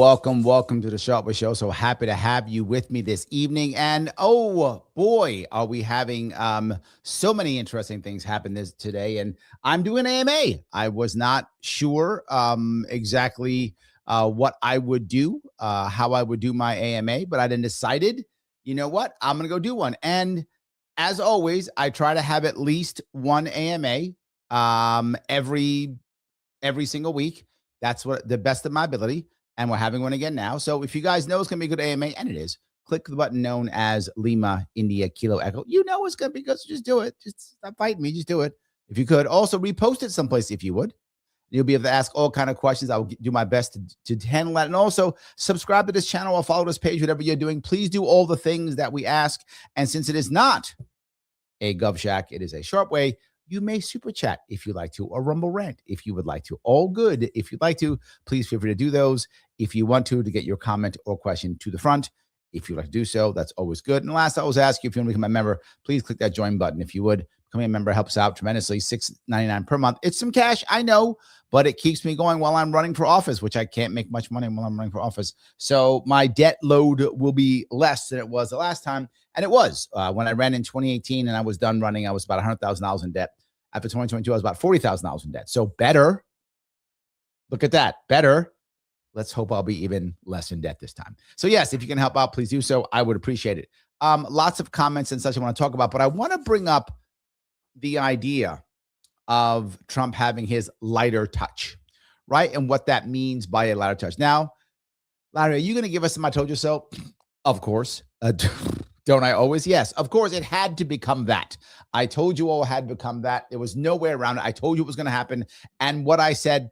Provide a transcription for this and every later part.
welcome to the Sharpe Show. So happy to have you with me this evening. And oh boy, are we having so many interesting things happen today. And I'm doing AMA. I was not sure exactly what I would do, how I would do my AMA, but I then decided, you know what, I'm going to go do one. And as always, I try to have at least one AMA every single week. That's what the best of my ability. And we're having one again now. So if you guys know it's going to be a good AMA, and it is, click the button known as Lima India Kilo Echo. You know it's going to be good. So just do it. Just stop fighting me. Just do it. If you could also repost it someplace if you would. You'll be able to ask all kind of questions. I will do my best to handle that. And also subscribe to this channel or follow this page, whatever you're doing. Please do all the things that we ask. And since it is not a Gov Shack, it is a Sharpe way. You may super chat if you like to, or Rumble rant if you would like to. All good. If you'd like to, please feel free to do those. If you want to get your comment or question to the front, if you'd like to do so, that's always good. And last, I always ask you, if you want to become a member, please click that join button. If you would, becoming a member helps out tremendously. $6.99 per month. It's some cash, I know, but it keeps me going while I'm running for office, which I can't make much money while I'm running for office. So my debt load will be less than it was the last time. And it was when I ran in 2018 and I was done running, I was about $100,000 in debt. After 2022, I was about $40,000 in debt. So better. Look at that. Better. Let's hope I'll be even less in debt this time. So yes, if you can help out, please do so. I would appreciate it. Lots of comments and such I want to talk about, but I want to bring up the idea of Trump having his lighter touch, right? And what that means by a lighter touch. Now, Larry, are you going to give us some I told you so? Of course. Don't I always? Yes, of course. It had to become that. I told you all it had become that. There was no way around it. I told you it was going to happen. And what I said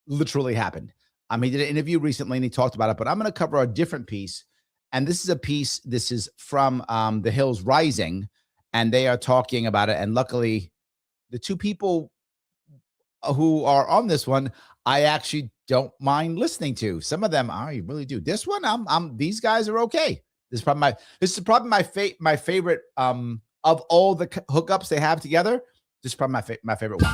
literally happened. He did an interview recently and he talked about it, but I'm going to cover a different piece. And this is a piece, this is from The Hills Rising, and they are talking about it. And luckily, the two people who are on this one, I actually don't mind listening to. Some of them, I really do. This one, these guys are okay. This is probably my favorite of all the hookups they have together. This is probably my favorite one.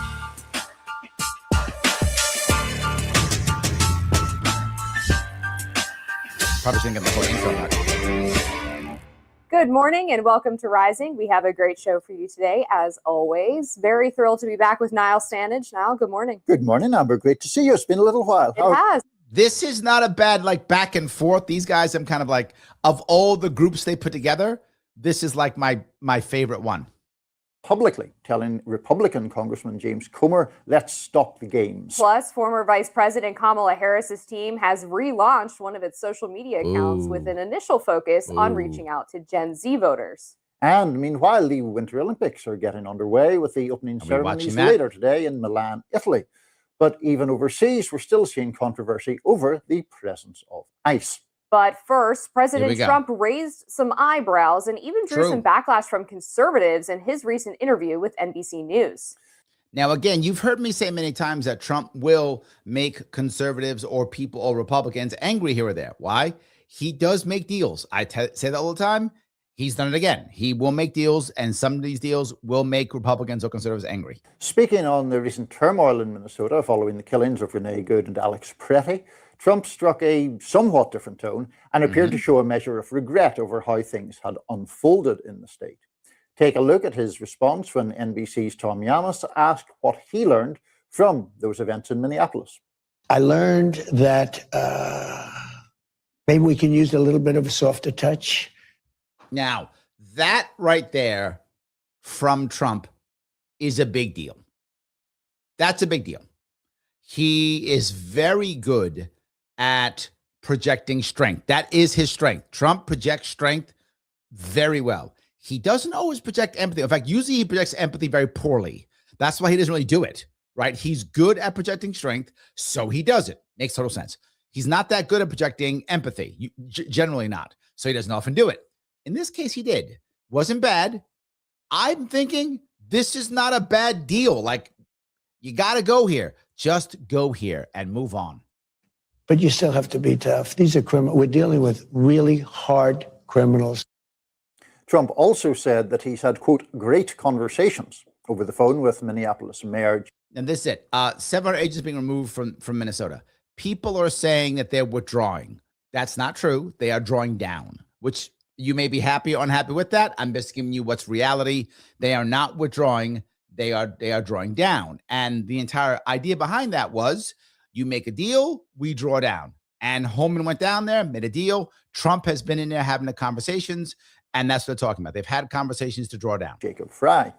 Probably shouldn't get the whole intro back. Good morning and welcome to Rising. We have a great show for you today, as always. Very thrilled to be back with Niall Standage. Niall, good morning. Good morning, Amber. Great to see you. It's been a little while. It has. This is not a bad back and forth. These guys, I'm kind of of all the groups they put together, this is my favorite one. Publicly telling Republican Congressman James Comer, let's stop the games. Plus, former Vice President Kamala Harris's team has relaunched one of its social media accounts with an initial focus on reaching out to Gen Z voters. And meanwhile, the Winter Olympics are getting underway with the opening ceremonies later today in Milan, Italy. But even overseas, we're still seeing controversy over the presence of ice. But first, President Trump raised some eyebrows and even drew some backlash from conservatives in his recent interview with NBC News. Now, again, you've heard me say many times that Trump will make conservatives or people or Republicans angry here or there. Why? He does make deals. I say that all the time. He's done it again. He will make deals, and some of these deals will make Republicans or conservatives angry. Speaking on the recent turmoil in Minnesota following the killings of Renee Good and Alex Pretty, Trump struck a somewhat different tone and appeared to show a measure of regret over how things had unfolded in the state. Take a look at his response when NBC's Tom Yanis asked what he learned from those events in Minneapolis. I learned that maybe we can use a little bit of a softer touch. Now, that right there from Trump is a big deal. That's a big deal. He is very good at projecting strength. That is his strength. Trump projects strength very well. He doesn't always project empathy. In fact, usually he projects empathy very poorly. That's why he doesn't really do it, right? He's good at projecting strength, so he does it. Makes total sense. He's not that good at projecting empathy, generally not, so he doesn't often do it. In this case, he did. Wasn't bad. I'm thinking this is not a bad deal. You got to go here. Just go here and move on. But you still have to be tough. These are criminals. We're dealing with really hard criminals. Trump also said that he's had, quote, great conversations over the phone with Minneapolis Mayor. And this is it. 700 agents being removed from Minnesota. people are saying that they're withdrawing. That's not true. They are drawing down, which you may be happy or unhappy with that. I'm just giving you what's reality. They are not withdrawing. They are drawing down. And the entire idea behind that was you make a deal, we draw down. And Holman went down there, made a deal. Trump has been in there having the conversations, and that's what they're talking about. They've had conversations to draw down. Jacob Fry.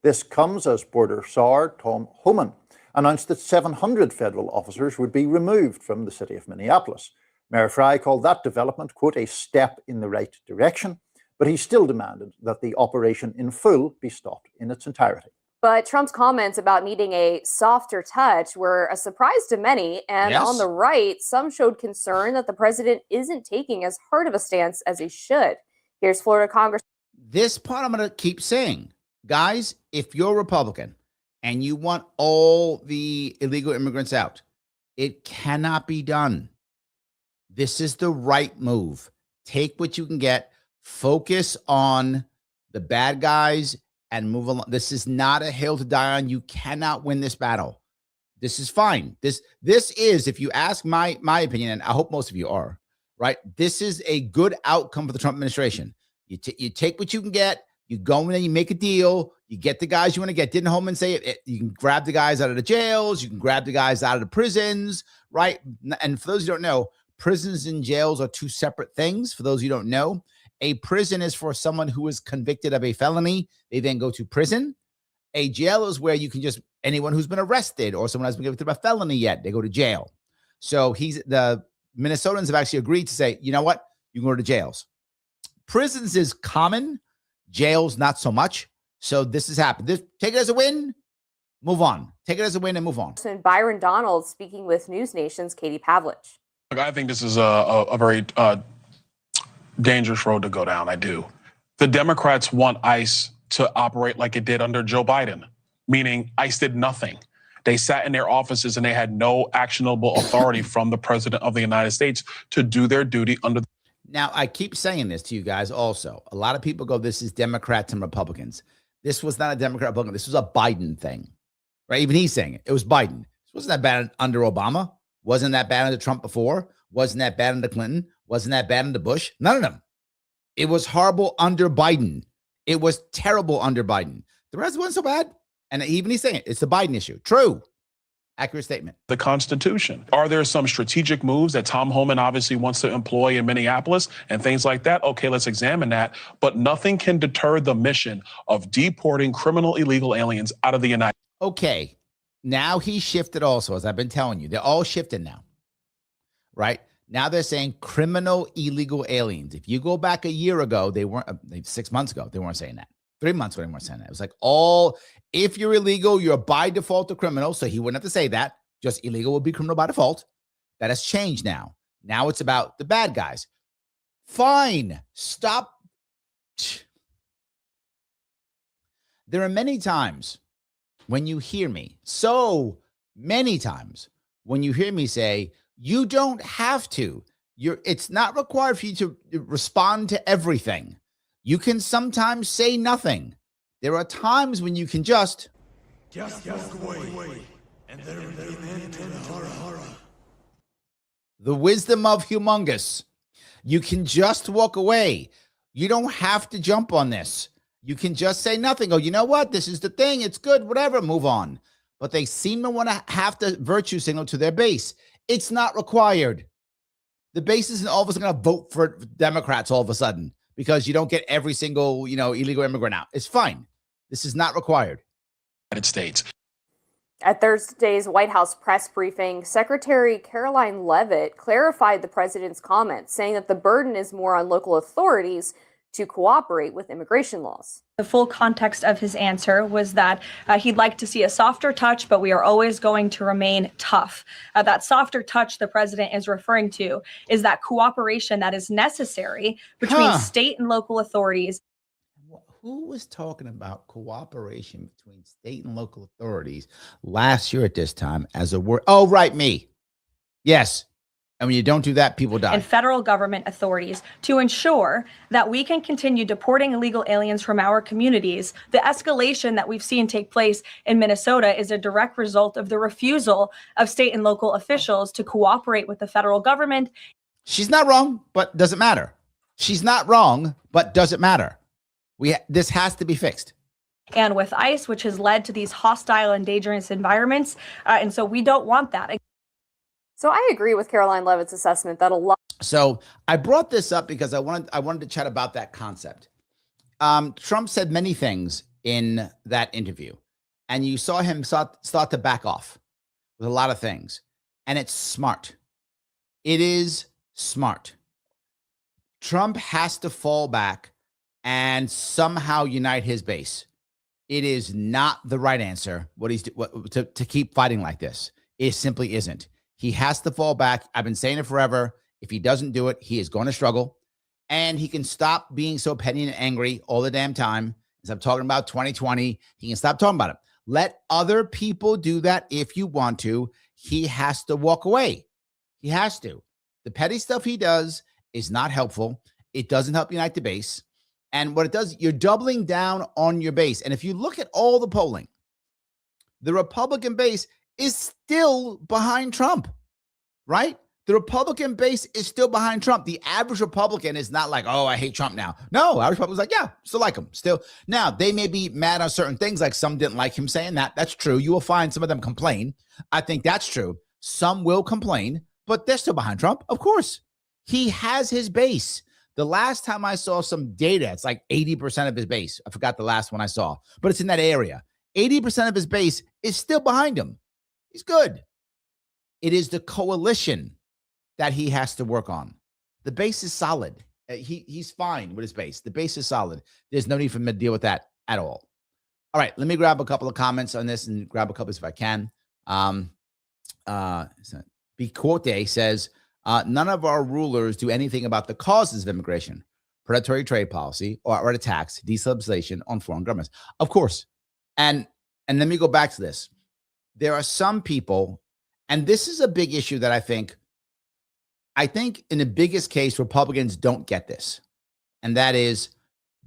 This comes as Border Czar Tom Homan announced that 700 federal officers would be removed from the city of Minneapolis. Mayor Fry called that development, quote, a step in the right direction, but he still demanded that the operation in full be stopped in its entirety. But Trump's comments about needing a softer touch were a surprise to many. And Yes. on the right, some showed concern that the president isn't taking as hard of a stance as he should. Here's Florida Congress. This part I'm going to keep saying. Guys, if you're a Republican and you want all the illegal immigrants out, it cannot be done. This is the right move. Take what you can get, focus on the bad guys, and move along. This is not a hill to die on. You cannot win this battle. This is fine. This is, if you ask my opinion, and I hope most of you are, right? This is a good outcome for the Trump administration. You take what you can get, you go in and you make a deal, you get the guys you want to get. Didn't Holman say it? You can grab the guys out of the jails, you can grab the guys out of the prisons, right? And for those who don't know, prisons and jails are two separate things. For those who don't know, a prison is for someone who is convicted of a felony. They then go to prison. A jail is where you can just, anyone who's been arrested or someone has been convicted of a felony yet, they go to jail. So the Minnesotans have actually agreed to say, you know what? You can go to jails. Prisons is common, jails not so much. So this has happened. Take it as a win, move on. Take it as a win and move on. And Byron Donald speaking with News Nation's Katie Pavlich. I think this is a very dangerous road to go down. I do. The Democrats want ICE to operate like it did under Joe Biden, meaning ICE did nothing. They sat in their offices and they had no actionable authority from the president of the United States to do their duty under. Now, I keep saying this to you guys also. A lot of people go, this is Democrats and Republicans. This was not a Democrat Republican. This was a Biden thing, right? Even he's saying it. It was Biden. This wasn't that bad under Obama. Wasn't that bad under Trump before. Wasn't that bad under Clinton. Wasn't that bad under Bush. None of them. It was horrible under Biden. It was terrible under Biden. The rest wasn't so bad. And even he's saying it. It's the Biden issue. True. Accurate statement. The Constitution. Are there some strategic moves that Tom Homan obviously wants to employ in Minneapolis and things like that? Okay, let's examine that. But nothing can deter the mission of deporting criminal illegal aliens out of the United States. Okay. Now he shifted also, as I've been telling you. They're all shifted now. Right? Now they're saying criminal illegal aliens. If you go back a year ago, they weren't, 6 months ago, they weren't saying that. 3 months ago, they weren't saying that. It was like if you're illegal, you're by default a criminal. So he wouldn't have to say that. Just illegal would be criminal by default. That has changed now. Now it's about the bad guys. Fine. Stop. There are many times when you hear me, so many times when you hear me say, you don't have to. It's not required for you to respond to everything. You can sometimes say nothing. There are times when you can just walk away. And there will be an end to the horror. The wisdom of humongous. You can just walk away. You don't have to jump on this. You can just say nothing. Go, you know what? This is the thing. It's good. Whatever. Move on. But they seem to want to have to virtue signal to their base. It's not required. The base isn't all of a sudden going to vote for Democrats all of a sudden because you don't get every single, illegal immigrant out. It's fine. This is not required. United States. At Thursday's White House press briefing, Secretary Caroline Leavitt clarified the president's comments, saying that the burden is more on local authorities to cooperate with immigration laws. The full context of his answer was that he'd like to see a softer touch, but we are always going to remain tough. That softer touch the president is referring to is that cooperation that is necessary between state and local authorities. Who was talking about cooperation between state and local authorities last year at this time as a word? Oh, right, me. Yes. And when you don't do that, people die. And federal government authorities to ensure that we can continue deporting illegal aliens from our communities. The escalation that we've seen take place in Minnesota is a direct result of the refusal of state and local officials to cooperate with the federal government. She's not wrong, but doesn't matter. She's not wrong, but doesn't matter. This has to be fixed. And with ICE, which has led to these hostile and dangerous environments. And so we don't want that. So I agree with Caroline Levitt's assessment that a lot. So I brought this up because I wanted to chat about that concept. Trump said many things in that interview, and you saw him start to back off with a lot of things. And it's smart. It is smart. Trump has to fall back and somehow unite his base. It is not the right answer to keep fighting like this. It simply isn't. He has to fall back. I've been saying it forever. If he doesn't do it, he is going to struggle. And he can stop being so petty and angry all the damn time. Stop talking about 2020. He can stop talking about it. Let other people do that if you want to. He has to walk away. He has to. The petty stuff he does is not helpful. It doesn't help unite the base. And what it does, you're doubling down on your base. And if you look at all the polling, the Republican base is still behind Trump, right? The Republican base is still behind Trump. The average Republican is not like, oh, I hate Trump now. No, average Republican's like, yeah, still like him. Still. Now, they may be mad on certain things, like some didn't like him saying that. That's true. You will find some of them complain. I think that's true. Some will complain, but they're still behind Trump. Of course. He has his base. The last time I saw some data, it's like 80% of his base. I forgot the last one I saw, but it's in that area. 80% of his base is still behind him. He's good. It is the coalition that he has to work on. The base is solid. He's fine with his base. The base is solid. There's no need for him to deal with that at all. All right, let me grab a couple of comments on this and grab a couple if I can. Bicote says, none of our rulers do anything about the causes of immigration, predatory trade policy, or attacks, destabilization on foreign governments. Of course. And let me go back to this. There are some people, and this is a big issue that I think in the biggest case, Republicans don't get this. And that is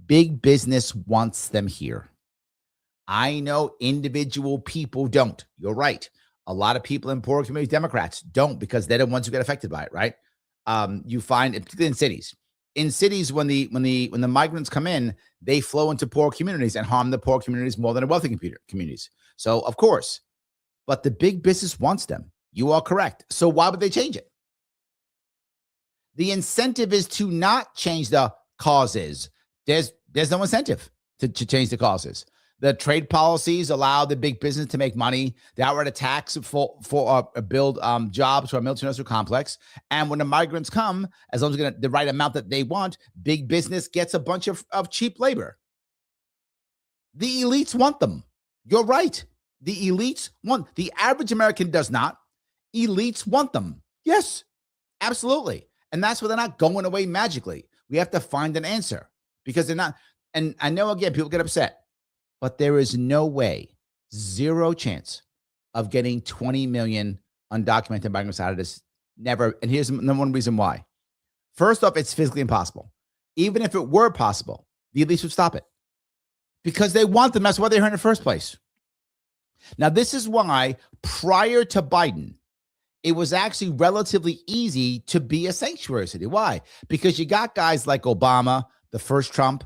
big business wants them here. I know individual people don't. You're right. A lot of people in poor communities, Democrats, don't, because they're the ones who get affected by it, right? You find, particularly in cities, when the migrants come in, they flow into poor communities and harm the poor communities more than the wealthy communities. So, of course, but the big business wants them. You are correct. So why would they change it? The incentive is to not change the causes. There's no incentive to change the causes. The trade policies allow the big business to make money. The outright attacks for build jobs for a military industrial complex. And when the migrants come, as long as they're the right amount that they want, big business gets a bunch of cheap labor. The elites want them. You're right. The elites want. The average American does not. Elites want them. Yes, absolutely. And that's why they're not going away magically. We have to find an answer because they're not. And I know, again, people get upset. But there is no way, zero chance of getting 20 million undocumented migrants out of this. Never. And here's the number one reason why. First off, it's physically impossible. Even if it were possible, the elites would stop it because they want them. That's why they're here in the first place. Now, this is why prior to Biden, it was actually relatively easy to be a sanctuary city. Why? Because you got guys like Obama, the first Trump,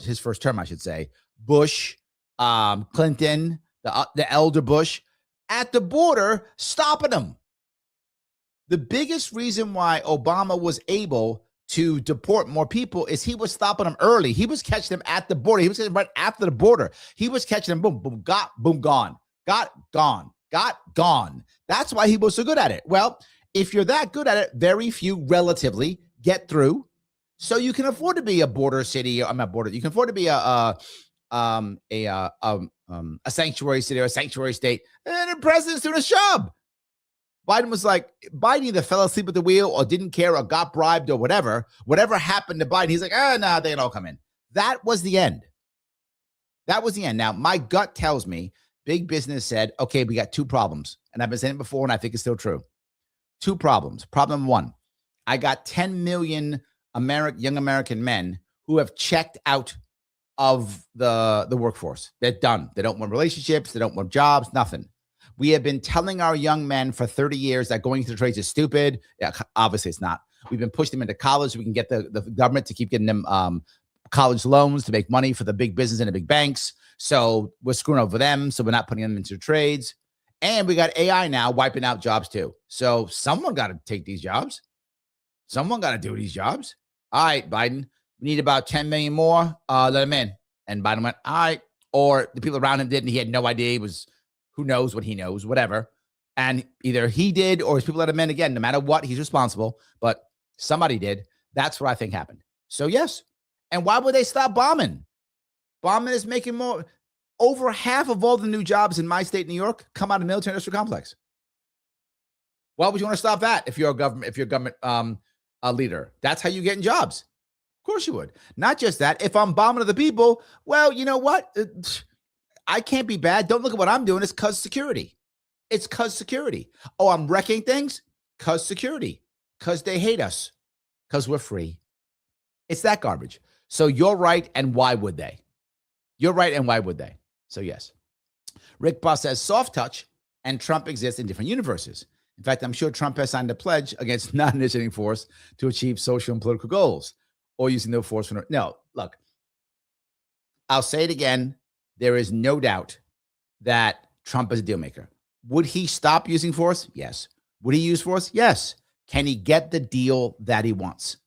his first term, I should say, Bush, Clinton, the elder Bush, at the border, stopping them. The biggest reason why Obama was able to deport more people is he was stopping them early. He was catching them at the border. He was catching them right after the border. He was catching them, boom, boom, got, boom, gone, got, gone, got, gone. That's why he was so good at it. Well, if you're that good at it, very few relatively get through. So you can afford to be a border city. I'm not border. You can afford to be a sanctuary city or a sanctuary state, and the president's doing a job. Biden was like, Biden either fell asleep at the wheel or didn't care or got bribed or whatever happened to Biden. He's like, no, they can all come in. That was the end. That was the end. Now, my gut tells me big business said, okay, we got two problems. And I've been saying it before, and I think it's still true. Two problems. Problem one, I got 10 million young American men who have checked out of the workforce. They're done. They don't want relationships. They don't want jobs, nothing. We have been telling our young men for 30 years that going into the trades is stupid. Yeah, obviously, it's not. We've been pushing them into college so we can get the government to keep getting them college loans to make money for the big business and the big banks. So we're screwing over them. So we're not putting them into trades. And we got AI now wiping out jobs too. So someone got to take these jobs. Someone got to do these jobs. All right, Biden, we need about 10 million more. Let him in. And Biden went, all right. Or the people around him didn't. He had no idea. He was, who knows what he knows, whatever. And either he did or his people let him in. Again, no matter what, he's responsible. But somebody did. That's what I think happened. So yes. And why would they stop bombing? Bombing is making more. Over half of all the new jobs in my state, New York, come out of the military industrial complex. Why would you want to stop that if you're a government leader? That's how you get in jobs. Of course you would. Not just that. If I'm bombing other people, well, you know what? I can't be bad. Don't look at what I'm doing. It's cause security. It's cause security. Oh, I'm wrecking things? Cause security. Cause they hate us. Cause we're free. It's that garbage. So you're right, and why would they? You're right, and why would they? So yes. Rick Boss says soft touch and Trump exist in different universes. In fact, I'm sure Trump has signed a pledge against not initiating force to achieve social and political goals or using no force. No, look, I'll say it again. There is no doubt that Trump is a deal maker. Would he stop using force? Yes. Would he use force? Yes. Can he get the deal that he wants?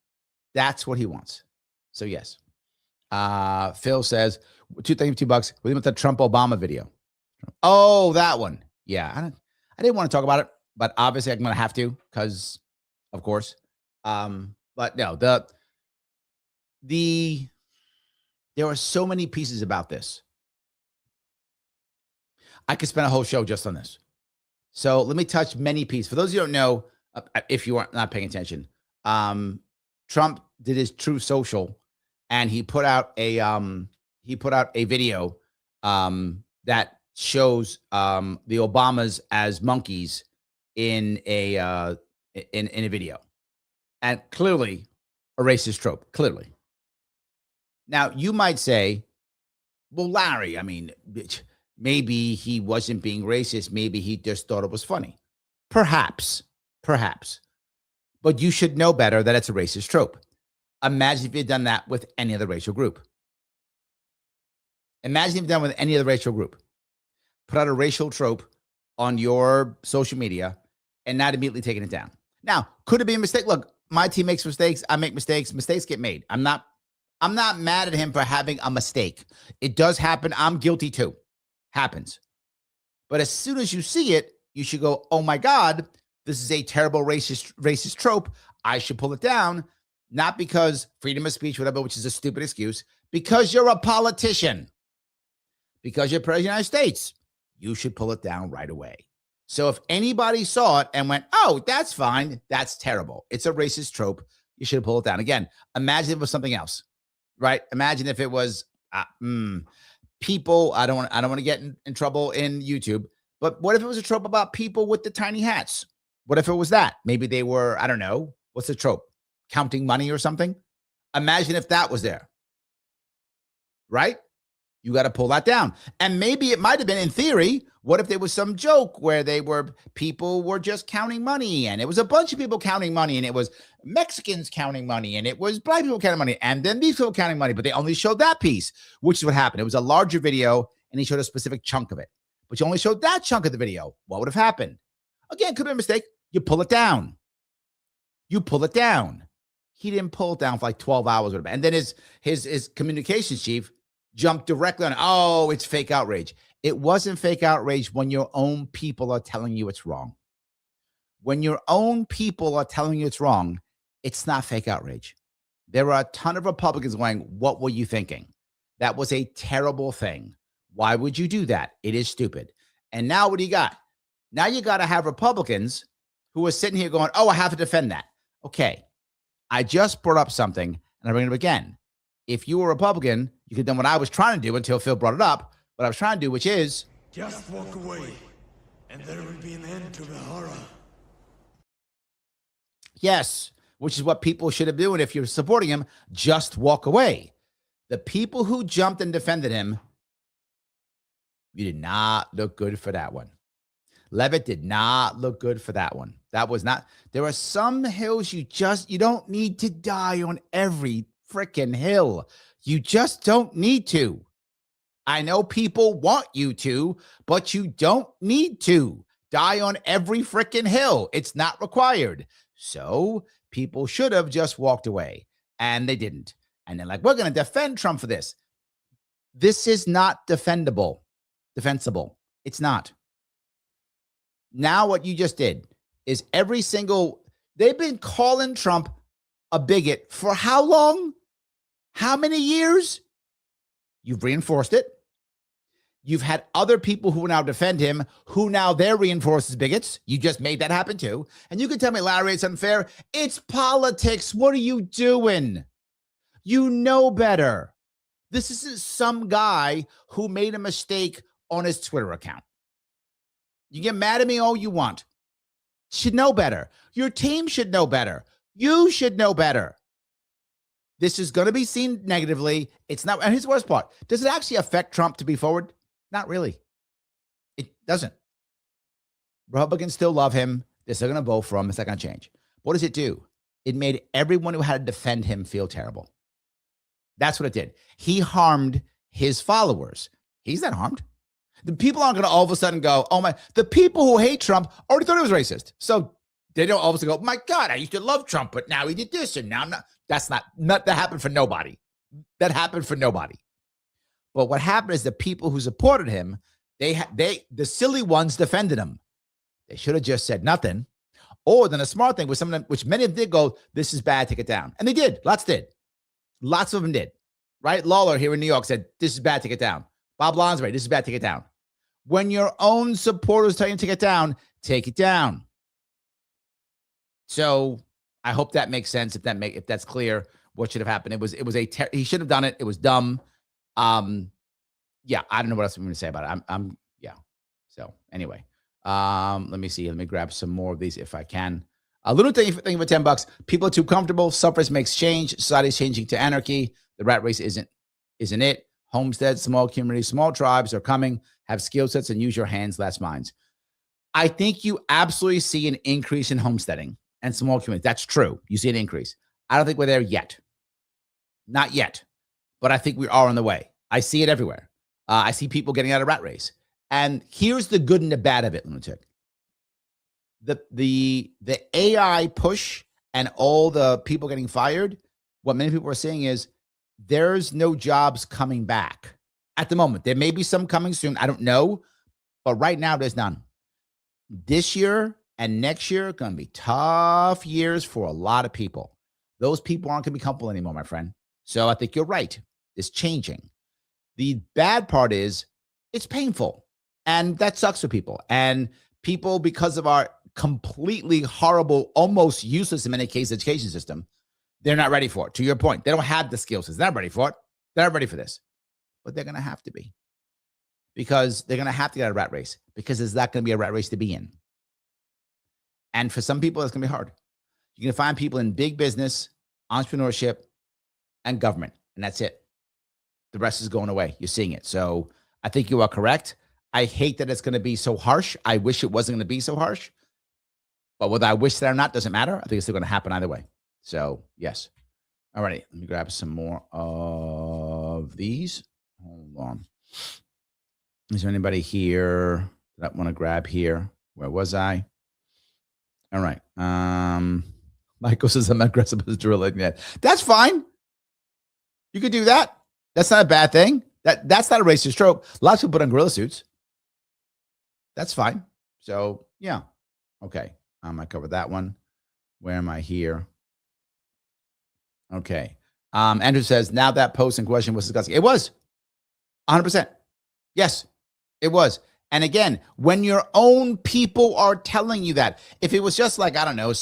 That's what he wants. So yes. Phil says, $2 bucks. What about the Trump Obama video? Oh, that one. Yeah, I didn't want to talk about it, but obviously I'm going to have to because, of course. But no, there are so many pieces about this. I could spend a whole show just on this. So let me touch many pieces. For those of you who don't know, if you are not paying attention, Trump did his True Social, and he put out a video that shows the Obamas as monkeys in a video, and clearly a racist trope. Clearly. Now you might say, "Well, Larry, I mean, maybe he wasn't being racist. Maybe he just thought it was funny. Perhaps. But you should know better that it's a racist trope. Imagine if you'd done that with any other racial group. Imagine if you'd done it with any other racial group. Put out a racial trope on your social media and not immediately taking it down. Now, could it be a mistake? Look, my team makes mistakes. I make mistakes. Mistakes get made. I'm not mad at him for having a mistake. It does happen. I'm guilty too. Happens. But as soon as you see it, you should go, oh my God, this is a terrible racist trope. I should pull it down. Not because freedom of speech, whatever, which is a stupid excuse, because you're a politician. Because you're president of the United States. You should pull it down right away. So if anybody saw it and went, oh, that's fine, that's terrible. It's a racist trope. You should pull it down. Again, imagine if it was something else, right? Imagine if it was people. I don't want to get in trouble in YouTube. But what if it was a trope about people with the tiny hats? What if it was that? Maybe they were, I don't know. What's the trope? Counting money or something? Imagine if that was there. Right? You got to pull that down. And maybe it might have been in theory. What if there was some joke where people were just counting money, and it was a bunch of people counting money, and it was Mexicans counting money, and it was black people counting money, and then these people counting money, but they only showed that piece, which is what happened. It was a larger video, and he showed a specific chunk of it, but you only showed that chunk of the video. What would have happened? Again, could be a mistake. You pull it down. He didn't pull it down for like 12 hours. And then his communications chief jumped directly on, oh, it's fake outrage. It wasn't fake outrage when your own people are telling you it's wrong. When your own people are telling you it's wrong, it's not fake outrage. There are a ton of Republicans going, what were you thinking? That was a terrible thing. Why would you do that? It is stupid. And now what do you got? Now you got to have Republicans who are sitting here going, oh, I have to defend that. Okay, I just brought up something, and I bring it up again. If you were a Republican, you could have done what I was trying to do until Phil brought it up. What I was trying to do, which is just walk away, and there will be an end to the horror. Yes, which is what people should have been doing. If you're supporting him, just walk away. The people who jumped and defended him, you did not look good for that one. Levitt did not look good for that one. That was not, there are some hills you don't need to die on every freaking hill. You just don't need to. I know people want you to, but you don't need to die on every freaking hill. It's not required. So people should have just walked away, and they didn't. And they're like, we're going to defend Trump for this. This is not defensible. It's not. Now what you just did is they've been calling Trump a bigot for how long? How many years? You've reinforced it. You've had other people who now defend him, who now they're reinforced as bigots. You just made that happen too. And you can tell me, Larry, it's unfair. It's politics. What are you doing? You know better. This isn't some guy who made a mistake on his Twitter account. You get mad at me all you want. Should know better. Your team should know better. You should know better. This is going to be seen negatively. It's not. And here's the worst part. Does it actually affect Trump to be forward? Not really. It doesn't. Republicans still love him. They're still going to vote for him. It's not going to change. What does it do? It made everyone who had to defend him feel terrible. That's what it did. He harmed his followers. He's not harmed. The people aren't going to all of a sudden go, oh my, the people who hate Trump already thought he was racist. So they don't all of a sudden go, my God, I used to love Trump, but now he did this and now I'm not. That's not that happened for nobody. That happened for nobody. But what happened is the people who supported him, the silly ones defended him. They should have just said nothing. Or then a smart thing was something which many of them did go, this is bad, take it down. And they did. Lots did. Lots of them did. Right? Lawler here in New York said, this is bad, take it down. Bob Lonsbury, this is bad, take it down. When your own supporters tell you to take it down, take it down. So I hope that makes sense. If that's clear, what should have happened? He should have done it. It was dumb. Yeah, I don't know what else I'm going to say about it. Yeah. So anyway, let me see. Let me grab some more of these if I can. Lulu, thank you for $10. People are too comfortable. Suffrage makes change. Society is changing to anarchy. The rat race isn't it? Homesteads, small communities, small tribes are coming. Have skill sets and use your hands, less minds. I think you absolutely see an increase in homesteading and small communities. That's true. You see an increase. I don't think we're there yet. Not yet. But I think we are on the way. I see it everywhere. I see people getting out of rat race. And here's the good and the bad of it, lunatic. The AI push and all the people getting fired, what many people are saying is there's no jobs coming back at the moment. There may be some coming soon. I don't know. But right now, there's none. This year and next year are going to be tough years for a lot of people. Those people aren't going to be comfortable anymore, my friend. So I think you're right. It's changing. The bad part is it's painful. And that sucks for people. And people, because of our completely horrible, almost useless in many cases, education system, they're not ready for it. To your point, they don't have the skills. They're not ready for it. They're not ready for this. But they're going to have to be. Because they're going to have to get out of a rat race. Because there's not going to be a rat race to be in. And for some people, it's going to be hard. You can find people in big business, entrepreneurship, and government. And that's it. The rest is going away. You're seeing it. So I think you are correct. I hate that it's going to be so harsh. I wish it wasn't going to be so harsh. But whether I wish that or not doesn't matter. I think it's still going to happen either way. So, yes. All righty. Let me grab some more of these. Hold on. Is there anybody here that I want to grab here? Where was I? All right. Michael says I'm aggressive as drilling yet. That's fine. You could do that. That's not a bad thing. That's not a racist trope. Lots of people put on gorilla suits. That's fine. So, yeah. Okay. I covered that one. Where am I here? Okay. Andrew says, now that post in question was discussing. It was 100%. Yes, it was. And again, when your own people are telling you that, if it was just like, I don't know,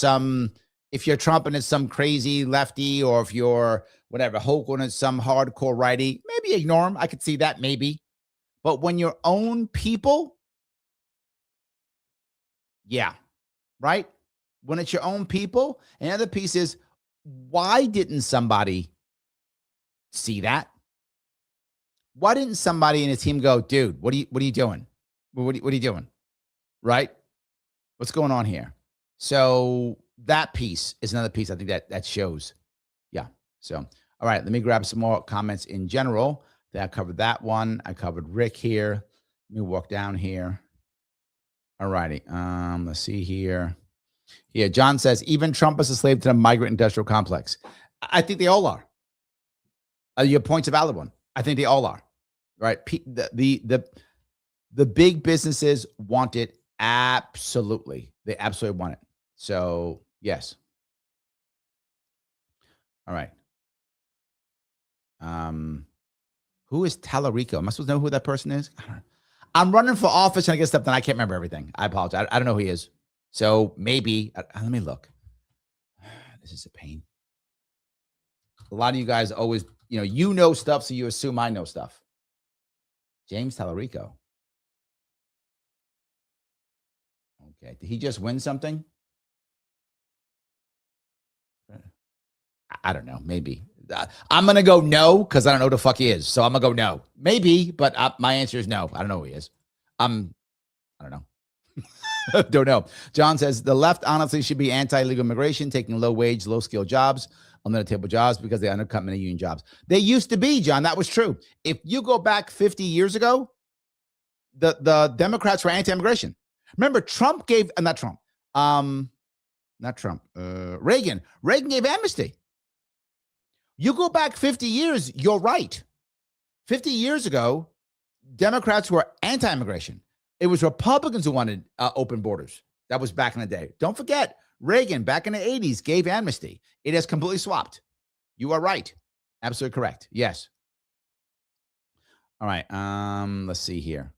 if you're Trump and it's some crazy lefty, or if you're whatever, Hochul and it's some hardcore righty, maybe ignore him. I could see that maybe. But when your own people, yeah, right? when it's your own people. And the other piece is, why didn't somebody see that? Why didn't somebody in his team go, dude, what are you doing? What are you doing? Right? What's going on here? So that piece is another piece I think that shows. Yeah. So, all right, let me grab some more comments in general. I covered that one. I covered Rick here. Let me walk down here. All righty. Let's see here. Yeah, John says, even Trump is a slave to the migrant industrial complex. I think they all are. Your point's a valid one. I think they all are. Right? The big businesses want it absolutely. They absolutely want it. So, yes. All right. Who is Tallarico? Am I supposed to know who that person is? I'm running for office and I get stuff, then I can't remember everything. I apologize. I don't know who he is. So maybe, let me look. This is a pain. A lot of you guys always, you know stuff, so you assume I know stuff. James Tallarico. Okay. Did he just win something? I don't know. Maybe. I'm going to go no because I don't know who the fuck he is. So I'm going to go no. Maybe, but my answer is no. I don't know who he is. I don't know. Don't know. John says the left honestly should be anti-illegal immigration, taking low-wage, low-skill jobs, under-the-table jobs because they undercut many union jobs. They used to be, John. That was true. If you go back 50 years ago, the Democrats were anti-immigration. Remember, Trump gave not Trump. Reagan. Reagan gave amnesty. You go back 50 years, you're right. 50 years ago, Democrats were anti-immigration. It was Republicans who wanted open borders. That was back in the day. Don't forget, Reagan, back in the 80s, gave amnesty. It has completely swapped. You are right. Absolutely correct. Yes. All right. Let's see here.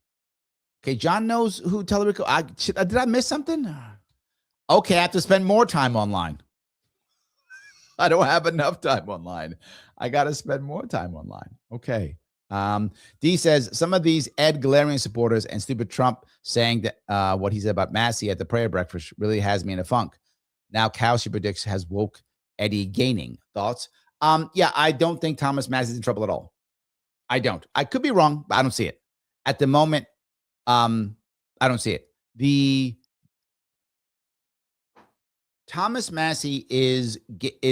Okay, John knows who Tellerico. Did I miss something? Okay, I have to spend more time online. I don't have enough time online. I got to spend more time online. Okay. D says some of these Ed Galerian supporters and stupid Trump saying that what he said about Massey at the prayer breakfast really has me in a funk. Now Kalshi predicts has woke Eddie gaining. Thoughts? Yeah, I don't think Thomas Massey's in trouble at all. I don't. I could be wrong, but I don't see it. At the moment, I don't see it. The Thomas Massey is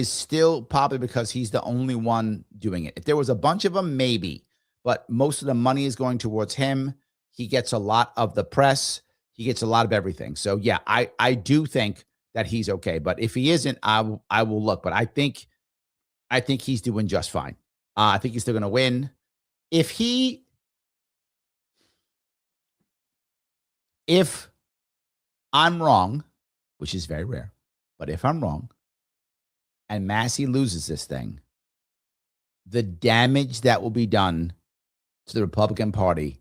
still popular because he's the only one doing it. If there was a bunch of them, maybe. But most of the money is going towards him. He gets a lot of the press. He gets a lot of everything. So, yeah, I do think that he's okay. But if he isn't, I will look. But I think he's doing just fine. I think he's still going to win. If I'm wrong, which is very rare, but if I'm wrong and Massey loses this thing, the damage that will be done to the Republican Party,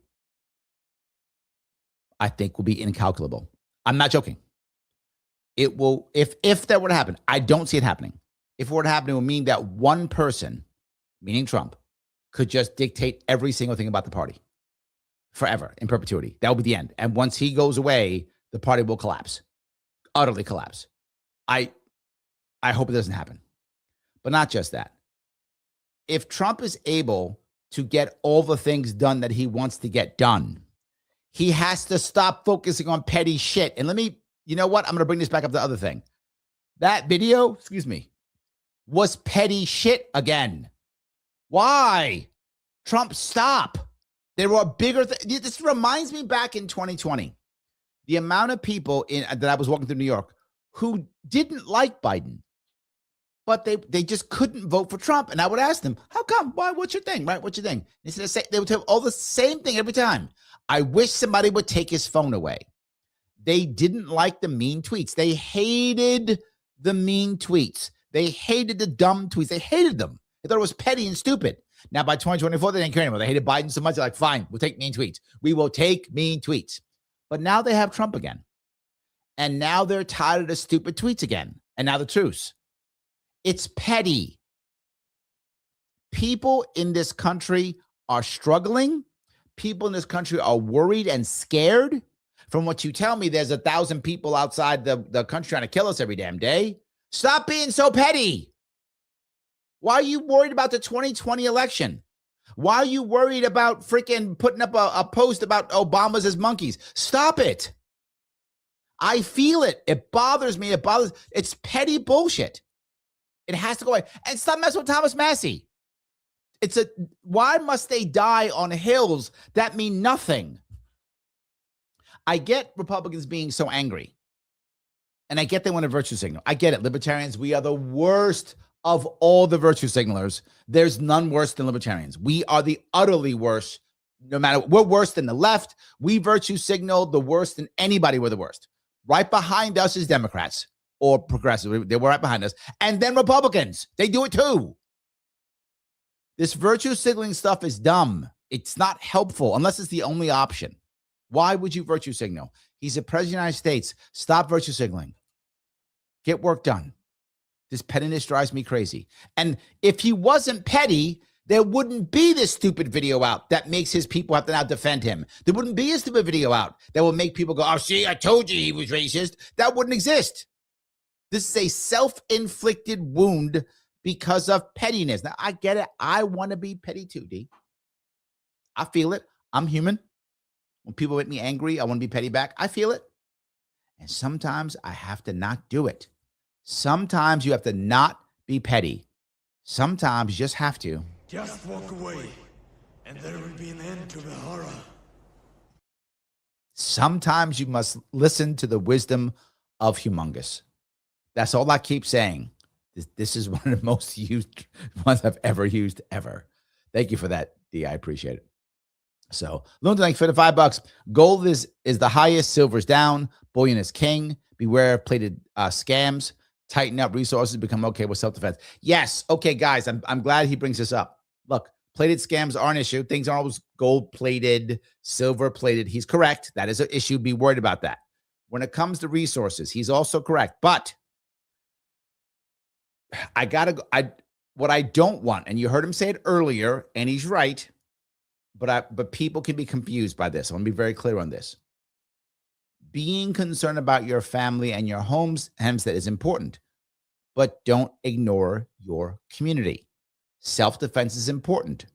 I think, will be incalculable. I'm not joking. It will, if that were to happen, I don't see it happening. If it were to happen, it would mean that one person, meaning Trump, could just dictate every single thing about the party forever, in perpetuity. That will be the end. And once he goes away, the party will collapse, utterly collapse. I hope it doesn't happen. But not just that. If Trump is able to get all the things done that he wants to get done, he has to stop focusing on petty shit. And you know what? I'm going to bring this back up to the other thing. That video, was petty shit again. Why? Trump, stop. There were bigger things. This reminds me back in 2020, the amount of people that I was walking through New York who didn't like Biden, but they just couldn't vote for Trump. And I would ask them, how come? Why? What's your thing? Right? What's your thing? They would tell all the same thing every time. I wish somebody would take his phone away. They didn't like the mean tweets. They hated the mean tweets. They hated the dumb tweets. They hated them. They thought it was petty and stupid. Now, by 2024, they didn't care anymore. They hated Biden so much. They're like, fine, we'll take mean tweets. We will take mean tweets. But now they have Trump again. And now they're tired of the stupid tweets again. And now the truce. It's petty. People in this country are struggling. People in this country are worried and scared. From what you tell me, there's 1,000 people outside the country trying to kill us every damn day. Stop being so petty. Why are you worried about the 2020 election? Why are you worried about freaking putting up a post about Obama's as monkeys? Stop it. I feel it. It bothers me. It's petty bullshit. It has to go away. And stop messing with Thomas Massey. Why must they die on hills that mean nothing? I get Republicans being so angry. And I get they want a virtue signal. I get it. Libertarians, we are the worst of all the virtue signalers. There's none worse than libertarians. We are the utterly worst. No matter, we're worse than the left. We virtue signal the worst than anybody. We're the worst. Right behind us is Democrats or progressives. They were right behind us. And then Republicans. They do it too. This virtue signaling stuff is dumb. It's not helpful unless it's the only option. Why would you virtue signal? He's the president of the United States. Stop virtue signaling. Get work done. This pettiness drives me crazy. And if he wasn't petty, there wouldn't be this stupid video out that makes his people have to now defend him. There wouldn't be a stupid video out that will make people go, oh, see, I told you he was racist. That wouldn't exist. This is a self-inflicted wound because of pettiness. Now, I get it. I want to be petty too, D. I feel it. I'm human. When people make me angry, I want to be petty back. I feel it. And sometimes I have to not do it. Sometimes you have to not be petty. Sometimes you just have to. Just walk away, and there will be an end to the horror. Sometimes you must listen to the wisdom of humongous. That's all I keep saying. This is one of the most used ones I've ever used ever. Thank you for that, D. I appreciate it. So, loan thanks for the $5. Gold is the highest, silver's down, bullion is king. Beware of plated scams. Tighten up resources, become okay with self-defense. Yes. Okay, guys, I'm glad he brings this up. Look, plated scams are an issue. Things aren't always gold-plated, silver-plated. He's correct. That is an issue. Be worried about that. When it comes to resources, he's also correct. But what I don't want, and you heard him say it earlier, and he's right, but people can be confused by this. I want to be very clear on this. Being concerned about your family and your homestead is important, but don't ignore your community. Self-defense is important,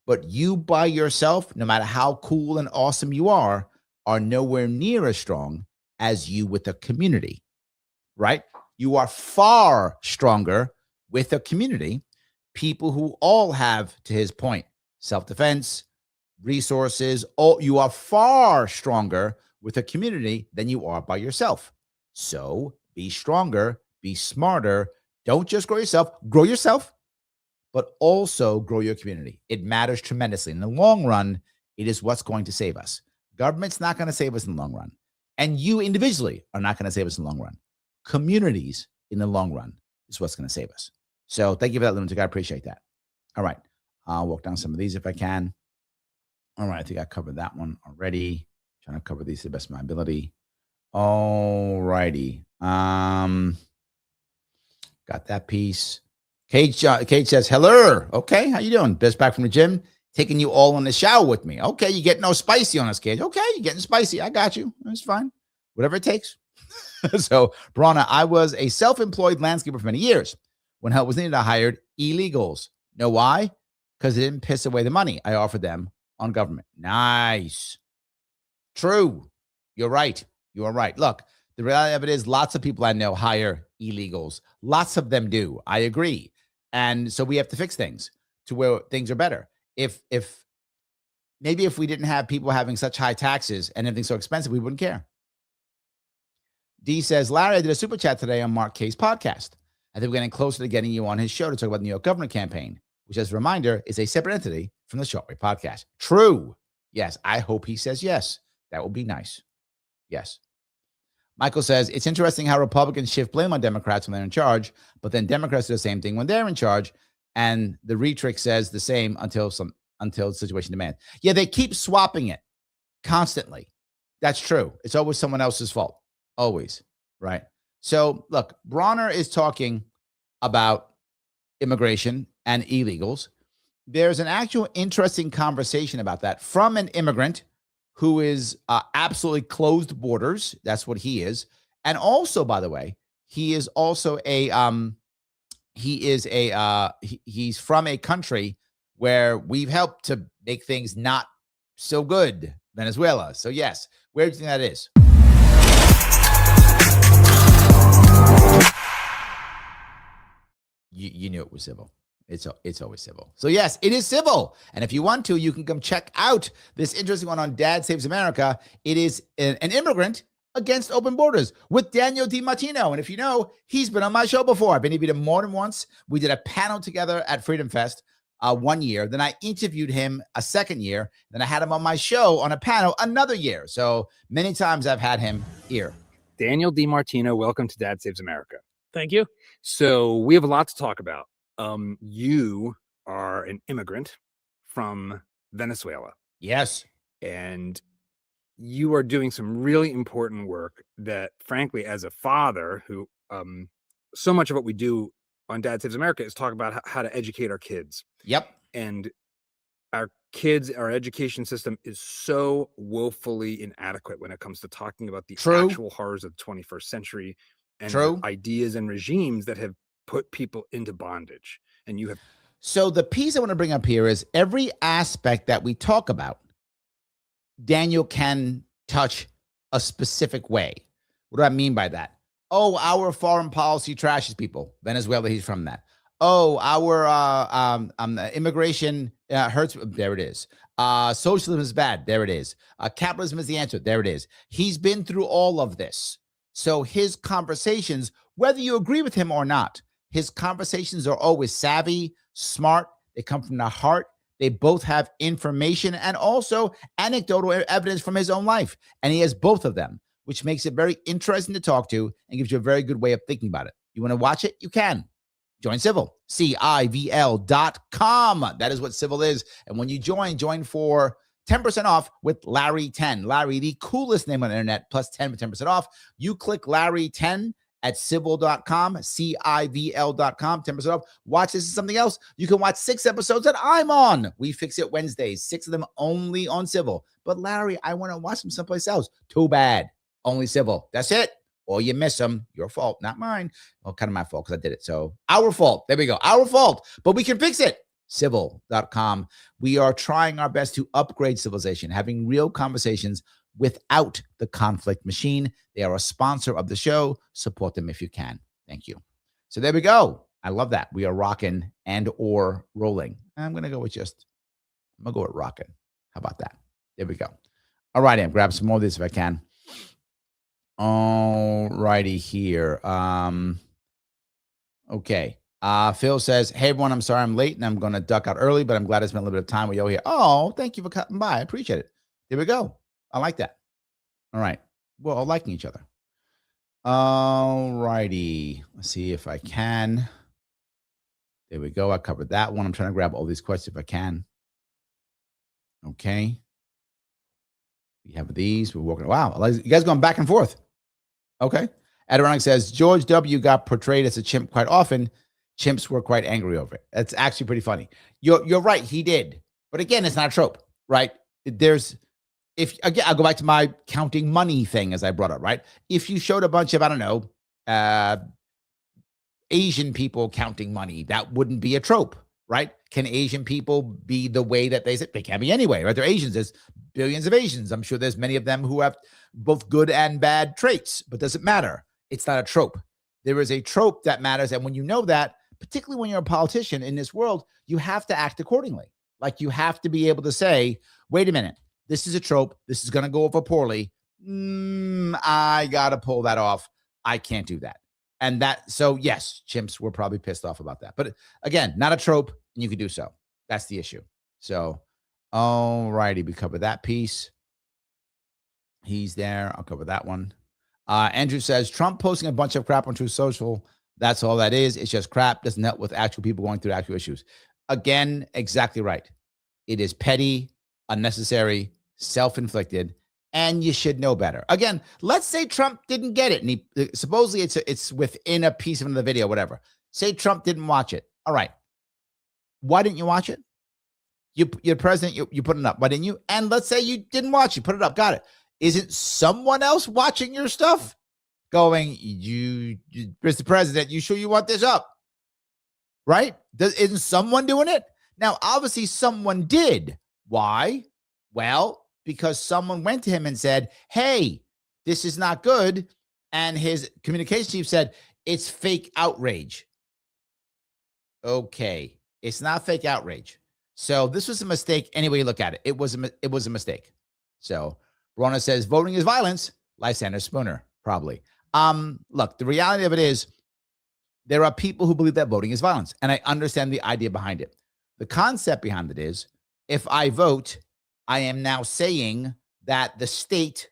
but you by yourself, no matter how cool and awesome you are nowhere near as strong as you with a community, right? You are far stronger with a community, people who all have, to his point, self-defense, resources. You are far stronger with a community than you are by yourself. So be stronger, be smarter. Don't just grow yourself, but also grow your community. It matters tremendously. In the long run, it is what's going to save us. Government's not going to save us in the long run. And you individually are not going to save us in the long run. Communities in the long run is what's going to save us. So thank you for that, Lunatic. I appreciate that. All right. I'll walk down some of these if I can. All right. I think I covered that one already. Trying to cover these to the best of my ability. All righty. Got that piece. Kate says, hello. Okay, how you doing? Just back from the gym. Taking you all in the shower with me. Okay, you getting all spicy on us, Kate. Okay, you're getting spicy. I got you. That's fine. Whatever it takes. So, Brana, I was a self-employed landscaper for many years. When help was needed, I hired illegals. Know why? Because it didn't piss away the money I offered them on government. Nice. True. You're right. You are right. Look, the reality of it is lots of people I know hire illegals. Lots of them do. I agree. And so we have to fix things to where things are better. If we didn't have people having such high taxes and everything so expensive, we wouldn't care. D says, Larry, I did a super chat today on Mark K's podcast. I think we're getting closer to getting you on his show to talk about the New York governor campaign, which, as a reminder, is a separate entity from the Sharpe podcast. True. Yes. I hope he says yes. That would be nice. Yes. Michael says, it's interesting how Republicans shift blame on Democrats when they're in charge, but then Democrats do the same thing when they're in charge, and the rhetoric says the same until the situation demands. Yeah, they keep swapping it constantly. That's true. It's always someone else's fault. Always. Right? So, look, Bronner is talking about immigration and illegals. There's an actual interesting conversation about that from an immigrant who is absolutely closed borders. That's what he is. And also, by the way, he is also he's from a country where we've helped to make things not so good, Venezuela. So yes, where do you think that is? You knew it was civil. It's always civil. So yes, it is civil. And if you want to, you can come check out this interesting one on Dad Saves America. It is an immigrant against open borders with Daniel DiMartino. And if you know, he's been on my show before. I've interviewed him more than once. We did a panel together at Freedom Fest 1 year. Then I interviewed him a second year. Then I had him on my show on a panel another year. So many times I've had him here. Daniel DiMartino, welcome to Dad Saves America. Thank you. So we have a lot to talk about. You are an immigrant from Venezuela. Yes. And you are doing some really important work that, frankly, as a father who so much of what we do on Dad Saves America is talk about how to educate our kids. Yep. And our kids, our education system is so woefully inadequate when it comes to talking about the actual horrors of the 21st century and ideas and regimes that have put people into bondage. And you have. So the piece I want to bring up here is every aspect that we talk about, Daniel can touch a specific way. What do I mean by that? Oh, our foreign policy trashes people. Venezuela, he's from that. Oh, our immigration hurts. There it is. Socialism is bad. There it is. Capitalism is the answer. There it is. He's been through all of this. So his conversations, whether you agree with him or not, his conversations are always savvy, smart. They come from the heart. They both have information and also anecdotal evidence from his own life. And he has both of them, which makes it very interesting to talk to and gives you a very good way of thinking about it. You want to watch it? You can. Join Civil, CIVL.com. That is what Civil is. And when you join for 10% off with Larry 10. Larry, the coolest name on the internet, plus 10% off. You click Larry 10 at civil.com, CIVL.com, 10% off. Watch this is something else. You can watch 6 episodes that I'm on. We Fix It Wednesdays, 6 of them only on Civil. But Larry, I want to watch them someplace else. Too bad. Only Civil. That's it. Or you miss them. Your fault, not mine. Well, kind of my fault because I did it. So our fault. There we go. Our fault. But we can fix it. Civil.com. We are trying our best to upgrade civilization, having real conversations without the conflict machine. They are a sponsor of the show. Support them if you can. Thank you. So there we go. I love that. We are rocking and or rolling. I'm going to go with rocking. How about that? There we go. All righty. I'm grabbing some more of this if I can. All righty here. Okay. Phil says, hey, everyone, I'm sorry I'm late and I'm going to duck out early, but I'm glad I spent a little bit of time with you here. Oh, thank you for coming by. I appreciate it. There we go. I like that. All right. We're all liking each other. All righty. Let's see if I can. There we go. I covered that one. I'm trying to grab all these questions if I can. Okay. We have these. We're walking. Wow. You guys going back and forth. Okay. Adirondack says, George W. got portrayed as a chimp quite often. Chimps were quite angry over it. That's actually pretty funny. You're right. He did. But again, it's not a trope, right? I'll go back to my counting money thing as I brought up, right? If you showed a bunch of, I don't know, Asian people counting money, that wouldn't be a trope, right? Can Asian people be the way that they say? They can be anyway, right? They're Asians. There's billions of Asians. I'm sure there's many of them who have both good and bad traits, but doesn't matter. It's not a trope. There is a trope that matters. And when you know that, particularly when you're a politician in this world, you have to act accordingly. Like you have to be able to say, wait a minute, this is a trope. This is going to go over poorly. I got to pull that off. I can't do that. So yes, chimps were probably pissed off about that. But again, not a trope, and you can do so. That's the issue. So, all righty, we covered that piece. He's there. I'll cover that one. Andrew says, Trump posting a bunch of crap on Truth Social. That's all that is. It's just crap. Doesn't help with actual people going through actual issues. Again, exactly right. It is petty, unnecessary, self-inflicted, and you should know better. Again, let's say Trump didn't get it, and he supposedly it's within a piece of the video, whatever. Say Trump didn't watch it. All right. Why didn't you watch it? You're president, you put it up. Why didn't you? And let's say you didn't watch, you put it up, got it. Isn't someone else watching your stuff going, you Mr. President, you sure you want this up? Right? Isn't someone doing it? Now, obviously someone did. Why? Well, because someone went to him and said, hey, this is not good. And his communication chief said, it's fake outrage. Okay. It's not fake outrage. So this was a mistake. Any way you look at it, it was a mistake. So Rona says voting is violence. Lysander Spooner, probably. Look, the reality of it is there are people who believe that voting is violence, and I understand the idea behind it. The concept behind it is if I vote, I am now saying that the state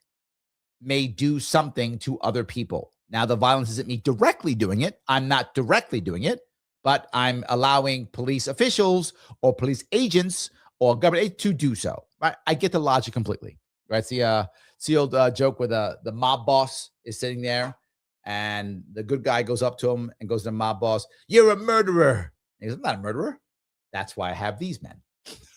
may do something to other people. Now, the violence isn't me directly doing it. I'm not directly doing it, but I'm allowing police officials or police agents or government to do so. Right? I get the logic completely. Right? It's the old joke where the mob boss is sitting there and the good guy goes up to him and goes to the mob boss, you're a murderer. And he goes, I'm not a murderer. That's why I have these men.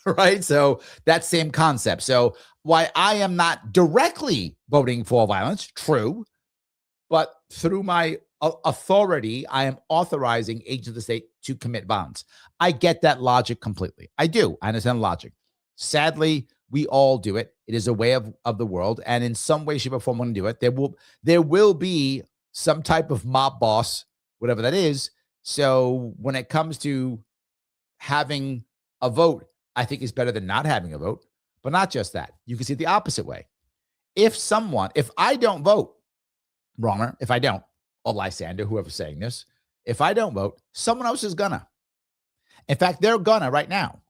Right? So that same concept. So why I am not directly voting for violence, true, but through my authority, I am authorizing agents of the state to commit violence. I get that logic completely. I do. I understand the logic. Sadly, we all do it. It is a way of the world. And in some way, shape, or form, when we do it, there will be some type of mob boss, whatever that is. So when it comes to having a vote, I think is better than not having a vote. But not just that. You can see it the opposite way. If I don't vote, Romer, if I don't, or Lysander, whoever's saying this, if I don't vote, someone else is gonna. In fact, they're gonna right now.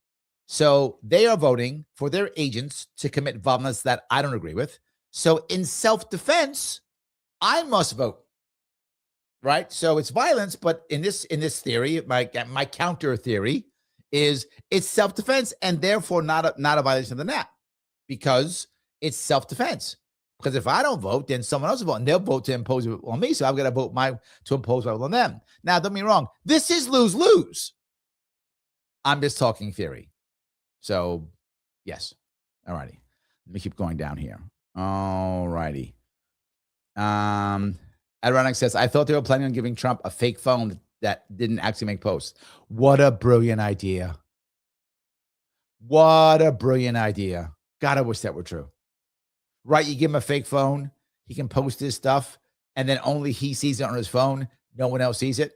So they are voting for their agents to commit violence that I don't agree with. So in self-defense, I must vote. Right? So it's violence, but in this theory, my counter theory is it's self-defense and therefore not a violation of the NAP because it's self-defense. Because if I don't vote, then someone else will vote and they'll vote to impose it on me. So I've got to vote to impose my will on them. Now, don't get me wrong. This is lose-lose. I'm just talking theory. So, yes. All righty. Let me keep going down here. All righty. Ironic says, I thought they were planning on giving Trump a fake phone that didn't actually make posts. What a brilliant idea. What a brilliant idea. God, I wish that were true. Right? You give him a fake phone. He can post his stuff, and then only he sees it on his phone. No one else sees it.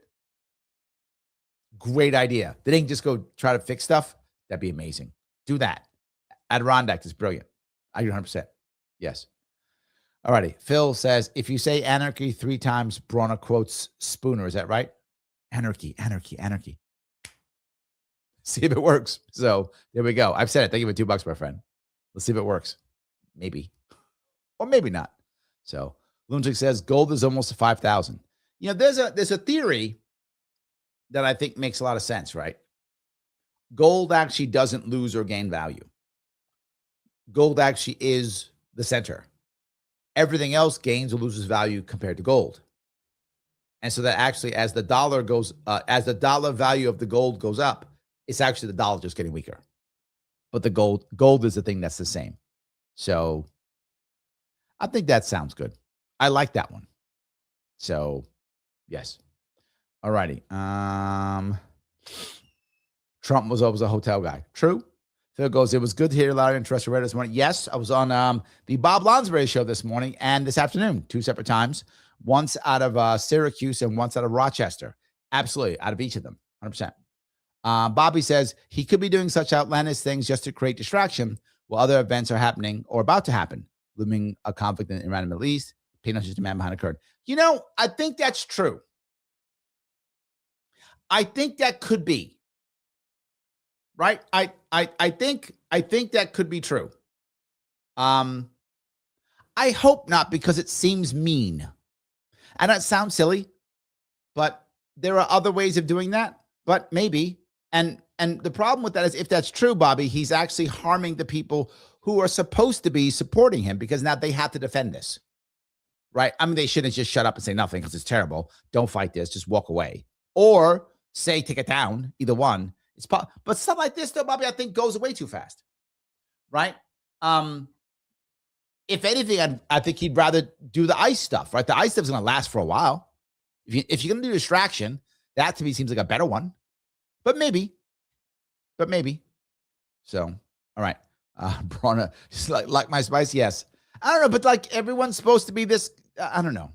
Great idea. They didn't just go try to fix stuff. That'd be amazing. Do that. Adirondack is brilliant. I agree 100%. Yes. All righty. Phil says, if you say anarchy 3 times, Bronner quotes Spooner. Is that right? Anarchy, anarchy, anarchy. See if it works. So there we go. I've said it. Thank you for $2, my friend. Let's see if it works. Maybe. Or maybe not. So Lunatic says gold is almost 5,000. You know, there's a theory that I think makes a lot of sense, right? Gold actually doesn't lose or gain value. Gold actually is the center. Everything else gains or loses value compared to gold. And so that actually, as the dollar value of the gold goes up, it's actually the dollar just getting weaker. But the gold is the thing that's the same. So I think that sounds good. I like that one. So yes. All righty. Trump was always a hotel guy. True. Phil goes, it was good to hear Larry and Teresa Reddit this morning. Yes, I was on the Bob Lonsberry show this morning and this afternoon, 2 separate times. Once out of Syracuse and once out of Rochester. Absolutely. Out of each of them. 100%. Bobby says he could be doing such outlandish things just to create distraction while other events are happening or about to happen, looming a conflict in Iran and the Middle East. Peanuts is the man behind the curtain. You know, I think that's true. I think that could be. Right? I think that could be true. I hope not, because it seems mean. And that sounds silly, but there are other ways of doing that. But maybe. And the problem with that is, if that's true, Bobby, he's actually harming the people who are supposed to be supporting him, because now they have to defend this. Right? I mean, they shouldn't just shut up and say nothing because it's terrible. Don't fight this. Just walk away. Or say, take it down. Either one But stuff like this, though, Bobby, I think goes away too fast, right? If anything, I think he'd rather do the ICE stuff, right? The ICE stuff is going to last for a while. If you're going to do distraction, that to me seems like a better one. But maybe. So, all right. Bronna, like my spice, yes. I don't know, but like everyone's supposed to be this. I don't know.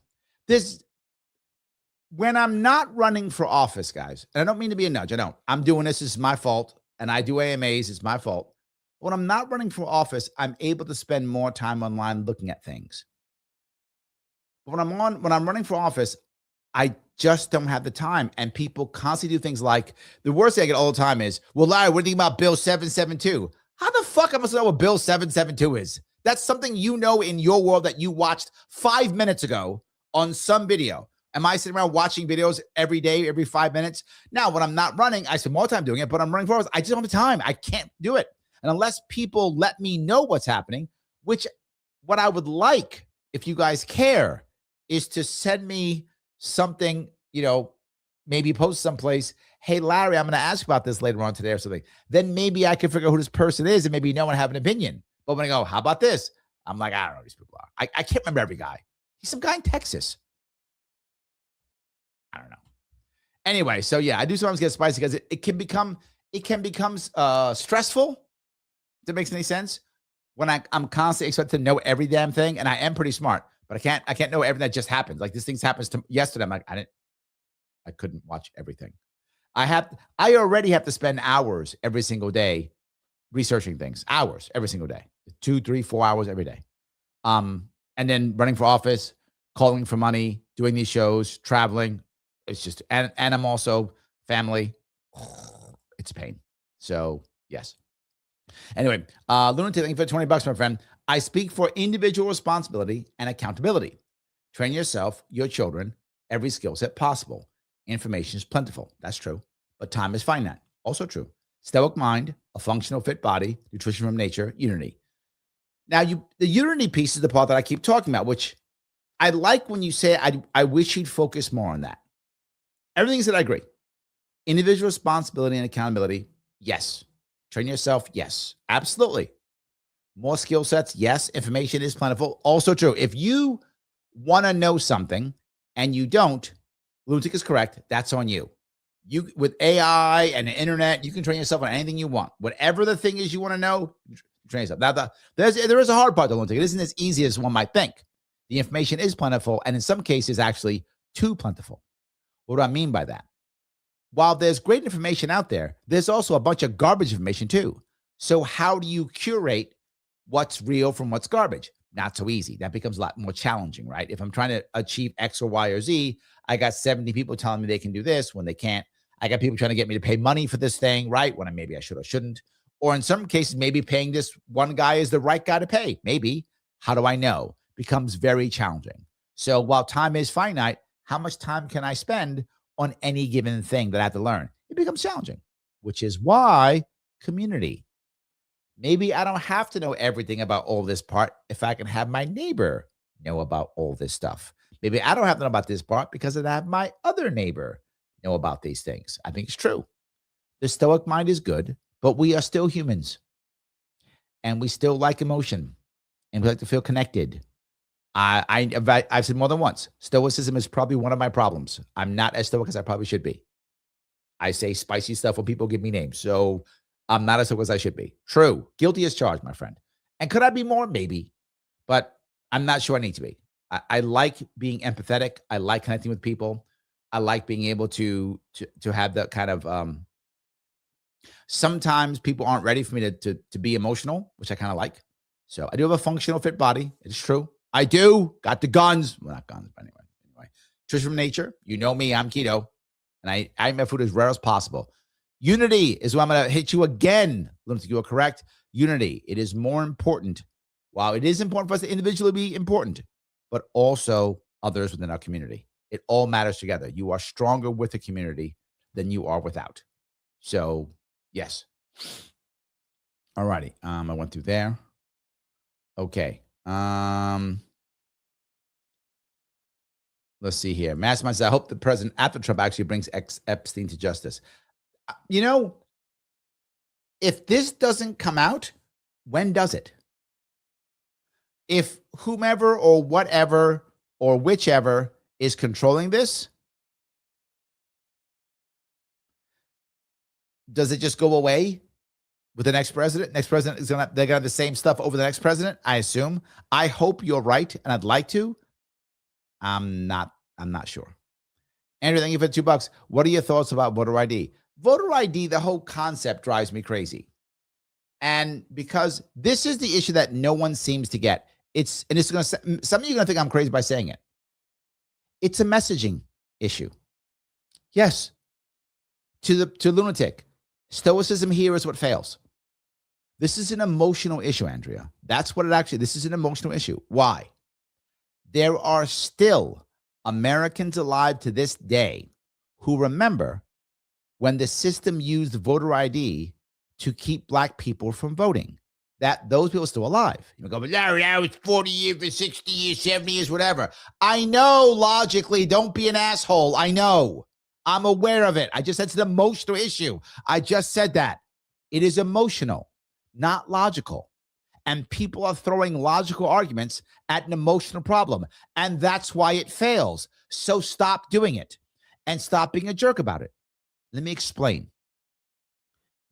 When I'm not running for office, guys, and I don't mean to be a nudge. I don't. I'm doing this. This is my fault. And I do AMAs. It's my fault. When I'm not running for office, I'm able to spend more time online looking at things. But when I'm running for office, I just don't have the time. And people constantly do things like, the worst thing I get all the time is, well, Larry, what do you think about Bill 772? How the fuck am I supposed to know what Bill 772 is? That's something you know in your world that you watched 5 minutes ago on some video. Am I sitting around watching videos every day, every 5 minutes? Now, when I'm not running, I spend more time doing it, but I'm running for office. I just don't have the time. I can't do it. And unless people let me know what's happening, which what I would like, if you guys care, is to send me something, maybe post someplace, hey, Larry, I'm going to ask about this later on today or something. Then maybe I can figure out who this person is and maybe no one have an opinion. But when I go, how about this? I'm like, I don't know who these people are. I can't remember every guy. He's some guy in Texas. I don't know. Anyway, so yeah, I do sometimes get spicy because it can become stressful. If that makes any sense. When I'm constantly expected to know every damn thing, and I am pretty smart, but I can't know everything that just happens. Like this thing happens to yesterday. I'm like, I couldn't watch everything. I already have to spend hours every single day researching things. Hours every single day. 2, 3, 4 hours every day. And then running for office, calling for money, doing these shows, traveling. It's just, and I'm also family. It's a pain. So yes. Anyway, Lunatic, thank you for $20, my friend. I speak for individual responsibility and accountability. Train yourself, your children, every skill set possible. Information is plentiful. That's true. But time is finite. Also true. Stoic mind, a functional fit body, nutrition from nature, unity. Now, the unity piece is the part that I keep talking about, which I like when you say, I wish you'd focus more on that. Everything is that I agree. Individual responsibility and accountability, yes. Train yourself, yes. Absolutely. More skill sets, yes. Information is plentiful. Also true. If you want to know something and you don't, Lunatic is correct. That's on you. You with AI and the internet, you can train yourself on anything you want. Whatever the thing is you want to know, train yourself. Now, there is a hard part to Lunatic. It isn't as easy as one might think. The information is plentiful, and in some cases, actually too plentiful. What do I mean by that? While there's great information out there, there's also a bunch of garbage information too. So how do you curate what's real from what's garbage? Not so easy. That becomes a lot more challenging, right? If I'm trying to achieve X or Y or Z, I got 70 people telling me they can do this when they can't. I got people trying to get me to pay money for this thing, right? When maybe I should or shouldn't. Or in some cases, maybe paying this one guy is the right guy to pay. Maybe. How do I know? Becomes very challenging. So while time is finite, how much time can I spend on any given thing that I have to learn? It becomes challenging, which is why community. Maybe I don't have to know everything about all this part if I can have my neighbor know about all this stuff. Maybe I don't have to know about this part because I have my other neighbor know about these things. I think it's true. The stoic mind is good, but we are still humans. And we still like emotion. And we like to feel connected. I've said more than once, stoicism is probably one of my problems. I'm not as stoic as I probably should be. I say spicy stuff when people give me names. So I'm not as stoic as I should be. True. Guilty as charged, my friend. And could I be more? Maybe. But I'm not sure I need to be. I like being empathetic. I like connecting with people. I like being able to have that kind of, sometimes people aren't ready for me to be emotional, which I kind of like. So I do have a functional fit body. It's true. I do. Got the guns. Well, not guns, but anyway. Nutrition from nature. You know me. I'm keto. And I eat my food as rare as possible. Unity is what I'm going to hit you again. Lunatic, you are correct. Unity. It is more important. While it is important for us to individually be important, but also others within our community. It all matters together. You are stronger with the community than you are without. So, yes. All righty. I went through there. Okay. Let's see here. Mastermind says, I hope the president after Trump actually brings Epstein to justice. If this doesn't come out, when does it? If whomever or whatever or whichever is controlling this, does it just go away with the next president? Next president is they're gonna have the same stuff over the next president, I assume. I hope you're right, and I'd like to. I'm not sure. Andrew, thank you for $2. What are your thoughts about voter ID? Voter ID, the whole concept drives me crazy. And because this is the issue that no one seems to get. It's going to, some of you are going to think I'm crazy by saying it. It's a messaging issue. Yes. To lunatic, stoicism here is what fails. This is an emotional issue, Andrea. That's what this is an emotional issue. Why? There are still Americans alive to this day who remember when the system used voter ID to keep black people from voting. That those people are still alive. You go, but Larry, that was 40 years, for 60 years, 70 years, whatever. I know logically, don't be an asshole. I know. I'm aware of it. I just said it's an emotional issue. I just said that. It is emotional, not logical. And people are throwing logical arguments at an emotional problem. And that's why it fails. So stop doing it and stop being a jerk about it. Let me explain.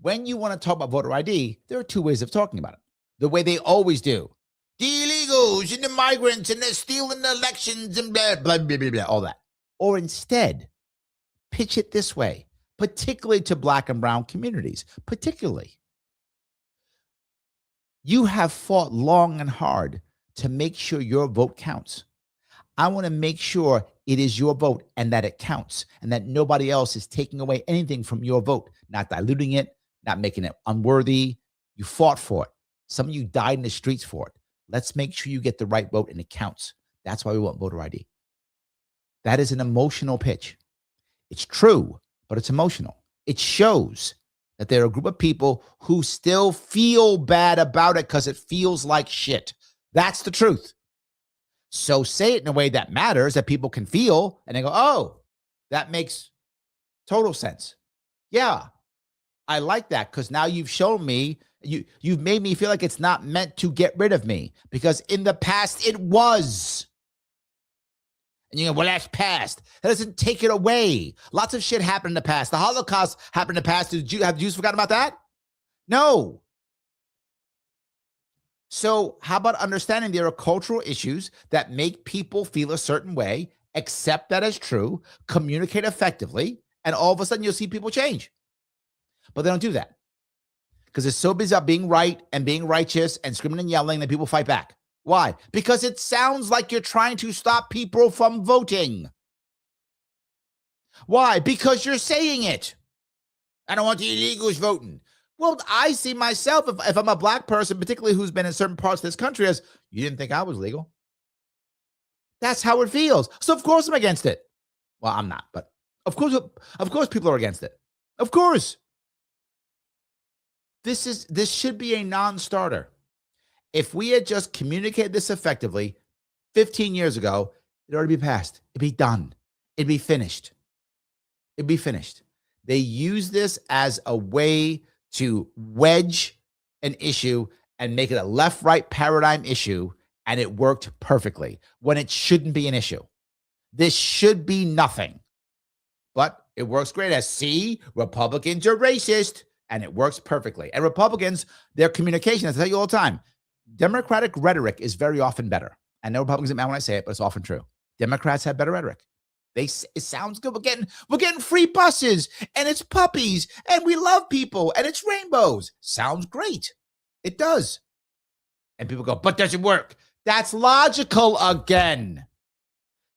When you want to talk about voter ID, there are two ways of talking about it. The way they always do. The illegals and the migrants and they're stealing the elections and blah, blah, blah, blah, blah, all that. Or instead, pitch it this way, particularly to black and brown communities, particularly. You have fought long and hard to make sure your vote counts. I want to make sure it is your vote and that it counts and that nobody else is taking away anything from your vote, not diluting it, not making it unworthy. You fought for it. Some of you died in the streets for it. Let's make sure you get the right vote and it counts. That's why we want voter ID. That is an emotional pitch. It's true, but it's emotional. It shows that there are a group of people who still feel bad about it because it feels like shit. That's the truth. So say it in a way that matters, that people can feel, and they go, oh, that makes total sense. Yeah, I like that because now you've shown me, you've made me feel like it's not meant to get rid of me because in the past it was. And you go, well, that's past. That doesn't take it away. Lots of shit happened in the past. The Holocaust happened in the past. Have Jews forgotten about that? No. So how about understanding there are cultural issues that make people feel a certain way, accept that as true, communicate effectively, and all of a sudden you'll see people change. But they don't do that because it's so busy about being right and being righteous and screaming and yelling that people fight back. Why? Because it sounds like you're trying to stop people from voting. Why? Because you're saying it. I don't want the illegals voting. Well, I see myself, if I'm a black person, particularly who's been in certain parts of this country, as you didn't think I was legal. That's how it feels. So of course I'm against it. Well, I'm not, but of course people are against it. Of course. This should be a non-starter. If we had just communicated this effectively 15 years ago, it'd already be passed. It'd be done. It'd be finished. It'd be finished. They use this as a way to wedge an issue and make it a left-right paradigm issue, and it worked perfectly when it shouldn't be an issue. This should be nothing, but it works great as, see, Republicans are racist, and it works perfectly. And Republicans, their communication, as I tell you all the time, Democratic rhetoric is very often better. I know Republicans get mad when I say it, but it's often true. Democrats have better rhetoric. It sounds good. We're getting free buses, and it's puppies, and we love people, and it's rainbows. Sounds great. It does. And people go, but does it work? That's logical again.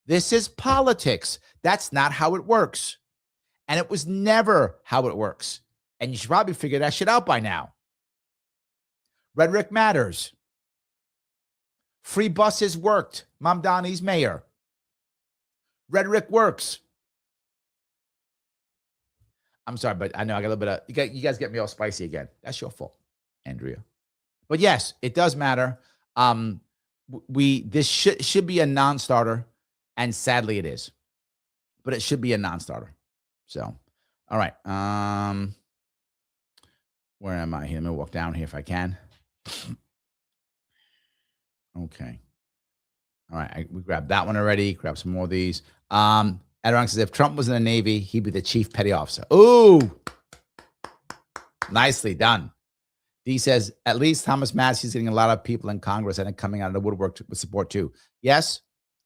This is politics. That's not how it works. And it was never how it works. And you should probably figure that shit out by now. Rhetoric matters. Free buses worked. Mamdani's mayor. Rhetoric works. I'm sorry, but I know I got a little bit of, you guys get me all spicy again. That's your fault, Andrea. But yes, it does matter. This should be a non-starter, and sadly it is. But it should be a non-starter. So, all right. Where am I here? Let me walk down here if I can. Okay. All right. We grabbed that one already. Grab some more of these. Adirong says, if Trump was in the Navy, he'd be the chief petty officer. Ooh. Nicely done. D says, at least Thomas Massey's getting a lot of people in Congress and coming out of the woodwork with support too. Yes,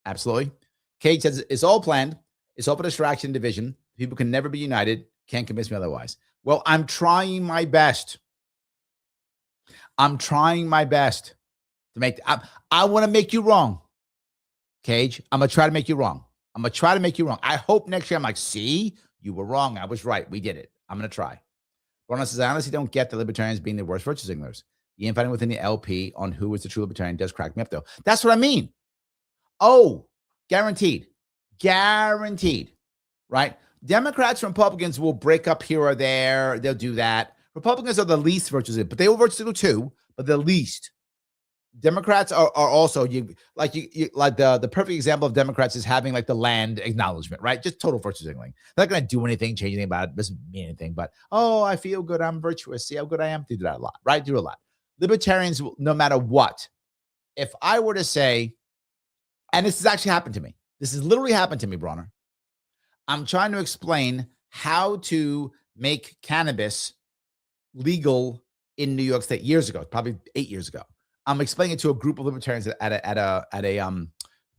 absolutely. Cage says, it's all planned. It's all for distraction and division. People can never be united. Can't convince me otherwise. Well, I'm trying my best. I'm trying my best to make, I want to make you wrong. Cage, I'm going to try to make you wrong. I'm going to try to make you wrong. I hope next year I'm like, see, you were wrong. I was right. We did it. I'm going to try. Ronald says, I honestly don't get the libertarians being the worst virtue signalers. The infighting within the LP on who is the true libertarian does crack me up, though. That's what I mean. Oh, guaranteed. Guaranteed. Right? Democrats and Republicans will break up here or there. They'll do that. Republicans are the least virtue signal, but they will virtue signal too, but the least. Democrats are also like the perfect example of Democrats is having like the land acknowledgement, right? Just total virtue signaling. They're not going to do anything, change anything about it. Doesn't mean anything, but oh, I feel good. I'm virtuous. See how good I am. They do that a lot, right? Do a lot. Libertarians, no matter what, if I were to say, and this has actually happened to me. This has literally happened to me, Bronner. I'm trying to explain how to make cannabis legal in New York State years ago, probably 8 years ago. I'm explaining it to a group of libertarians at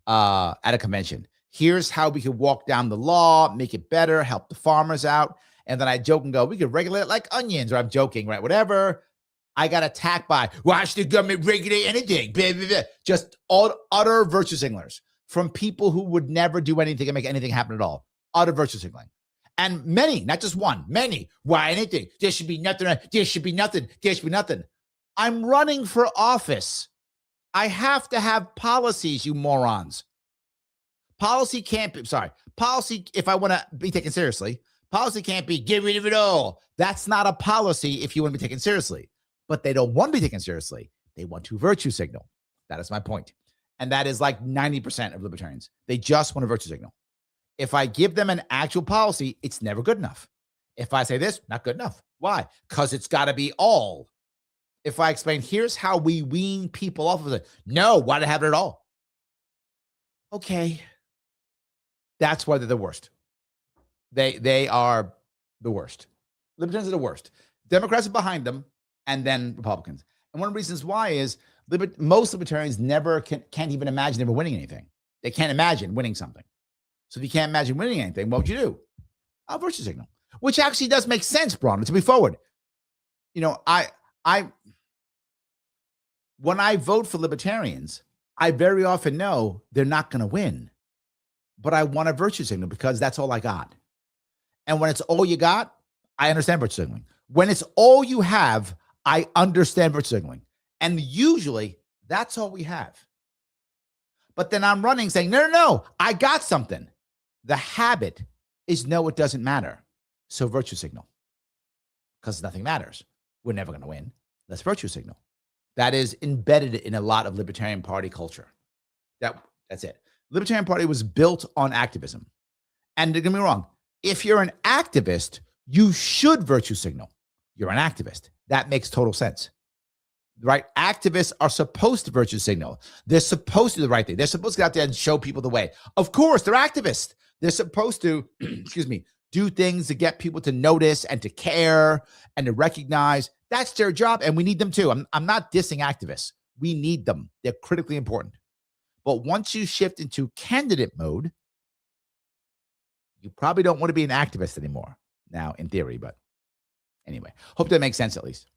a convention. Here's how we could walk down the law, make it better, help the farmers out. And then I joke and go, we could regulate it like onions, or I'm joking, right? Whatever. I got attacked by, why should the government regulate anything? Blah, blah, blah. Just utter virtue signalers from people who would never do anything and make anything happen at all. Utter virtue signaling. And many, not just one, many. Why anything? There should be nothing. There should be nothing. There should be nothing. I'm running for office. I have to have policies, you morons. Policy can't be, policy, if I want to be taken seriously, policy can't be get rid of it all. That's not a policy if you want to be taken seriously. But they don't want to be taken seriously. They want to virtue signal. That is my point. And that is like 90% of libertarians. They just want a virtue signal. If I give them an actual policy, it's never good enough. If I say this, not good enough. Why? Because it's got to be all. If I explain, here's how we wean people off of it. No, why do I have it at all? Okay. That's why they're the worst. They are the worst. Libertarians are the worst. Democrats are behind them, and then Republicans. And one of the reasons why is most libertarians never can't even imagine ever winning anything. They can't imagine winning something. So if you can't imagine winning anything, what would you do? A virtue signal, which actually does make sense, Bronner, to be forward. You know, when I vote for libertarians, I very often know they're not going to win, but I want a virtue signal because that's all I got. And when it's all you got, I understand virtue signaling. When it's all you have, I understand virtue signaling. And usually that's all we have. But then I'm running saying, no, I got something. The habit is no, it doesn't matter. So virtue signal, because nothing matters. We're never going to win. Let's virtue signal. That is embedded in a lot of Libertarian Party culture. That's it. Libertarian Party was built on activism. And don't get me wrong, if you're an activist, you should virtue signal. You're an activist. That makes total sense. Right? Activists are supposed to virtue signal. They're supposed to do the right thing. They're supposed to get out there and show people the way. Of course, they're activists. They're supposed to, do things to get people to notice and to care and to recognize. That's their job, and we need them too. I'm not dissing activists. We need them. They're critically important. But once you shift into candidate mode, you probably don't want to be an activist anymore. Now, in theory, but anyway, hope that makes sense at least.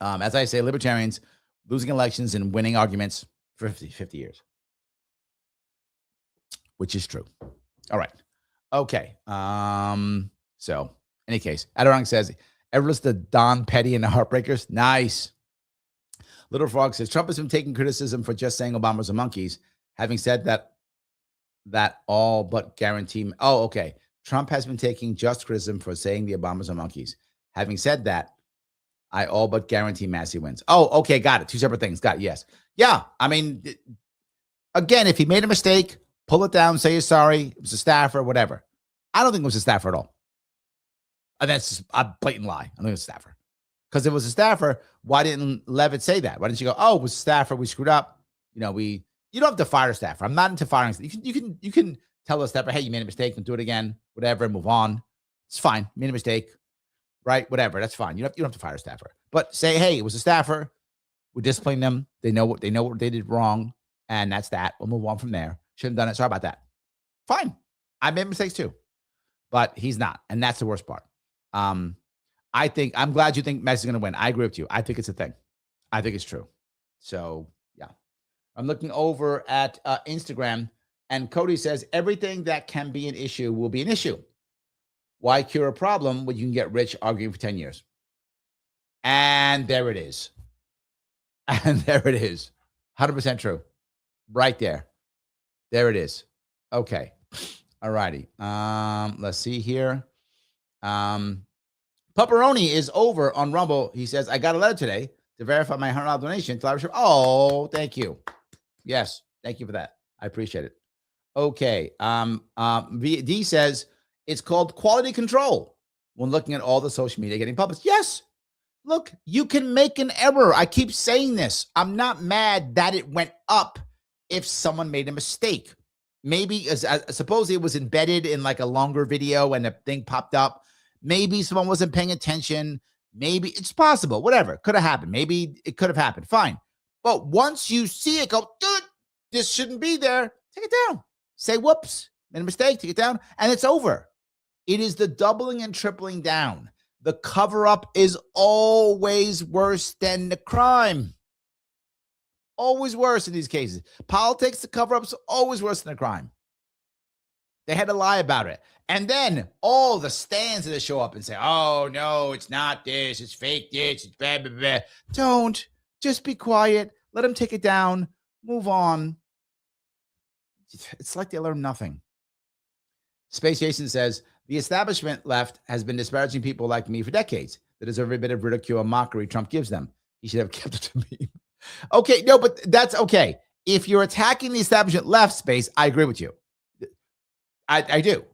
As I say, libertarians losing elections and winning arguments for 50 years, which is true. All right. Okay. So, in any case, Adirong says, ever listen to Don Petty and the Heartbreakers? Nice. Little Frog says, Trump has been taking criticism for just saying Obama's a monkeys. Having said that all but guarantee. Oh, okay. Trump has been taking just criticism for saying the Obamas are monkeys. Having said that, I all but guarantee Massey wins. Oh, okay. Got it. Two separate things. Got it. Yes. Yeah. I mean, again, if he made a mistake, pull it down, say you're sorry. It was a staffer, whatever. I don't think it was a staffer at all. And that's just a blatant lie. I think it was a staffer. Because if it was a staffer, why didn't Levitt say that? Why didn't you go, oh, it was a staffer, we screwed up. You don't have to fire a staffer. I'm not into firing. You can tell a staffer, hey, you made a mistake, don't do it again, whatever, move on. It's fine. Made a mistake, right? Whatever, that's fine. You don't have to fire a staffer. But say, hey, it was a staffer. We discipline them. They know what they did wrong, and that's that. We'll move on from there. Shouldn't have done it. Sorry about that. Fine. I made mistakes too, but he's not, and that's the worst part. I'm glad you think Messi is going to win. I agree with you. I think it's a thing. I think it's true. So yeah, I'm looking over at Instagram, and Cody says everything that can be an issue will be an issue. Why cure a problem when you can get rich arguing for 10 years? And there it is. And there it is. 100% true. Right there. There it is. Okay. All righty. Let's see here. Pepperoni is over on Rumble. He says, I got a letter today to verify my $100 donation to Irish. Oh, thank you. Yes. Thank you for that. I appreciate it. Okay. D says, it's called quality control when looking at all the social media getting published. Yes. Look, you can make an error. I keep saying this. I'm not mad that it went up if someone made a mistake. Maybe, supposedly it was embedded in like a longer video and the thing popped up. Maybe someone wasn't paying attention. Maybe it's possible. Whatever. Could have happened. Maybe it could have happened. Fine. But once you see it, go, dude, this shouldn't be there. Take it down. Say, whoops, made a mistake. Take it down. And it's over. It is the doubling and tripling down. The cover-up is always worse than the crime. Always worse in these cases. Politics, the cover-up's always worse than the crime. They had to lie about it. And then all the stands that show up and say, oh, no, it's not this. It's fake this. It's blah, blah, blah. Don't. Just be quiet. Let them take it down. Move on. It's like they learn nothing. Space Jason says, the establishment left has been disparaging people like me for decades that deserve every bit of ridicule and mockery Trump gives them. He should have kept it to me. Okay, no, but that's okay. If you're attacking the establishment left, Space, I agree with you. I do.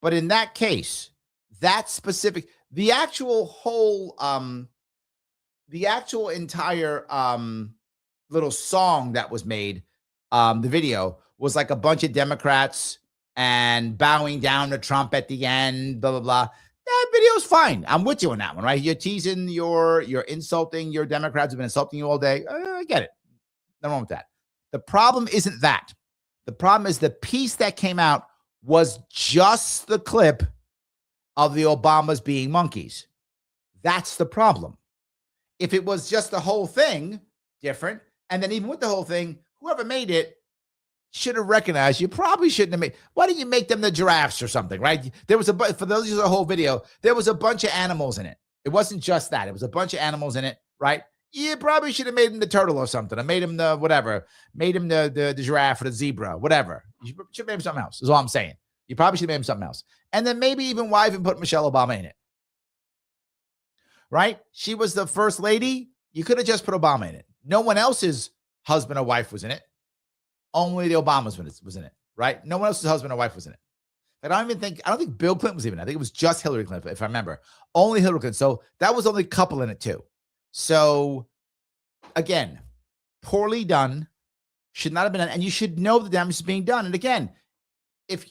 But in that case, that specific, the actual entire little song that was made, the video was like a bunch of Democrats and bowing down to Trump at the end, blah, blah, blah. That video's fine. I'm with you on that one, right? You're teasing, you're insulting your Democrats who've been insulting you all day. I get it. Nothing wrong with that. The problem isn't that. The problem is the piece that came out was just the clip of the Obamas being monkeys. That's the problem. If it was just the whole thing, different. And then even with the whole thing, whoever made it should have recognized. You probably shouldn't have made. Why didn't you make them the giraffes or something, right? There was for those of you the whole video, there was a bunch of animals in it. It wasn't just that. It was a bunch of animals in it, right? You probably should have made him the turtle or something. I made him the whatever. Made him the giraffe or the zebra, whatever. You should have made him something else, is all I'm saying. You probably should have made him something else. And then maybe even why even put Michelle Obama in it? Right? She was the first lady. You could have just put Obama in it. No one else's husband or wife was in it. Only the Obamas was in it, right? No one else's husband or wife was in it. And I don't think Bill Clinton was even. I think it was just Hillary Clinton, if I remember. Only Hillary Clinton. So that was only a couple in it too. So again, poorly done. Should not have been done. And you should know the damage is being done. And again, if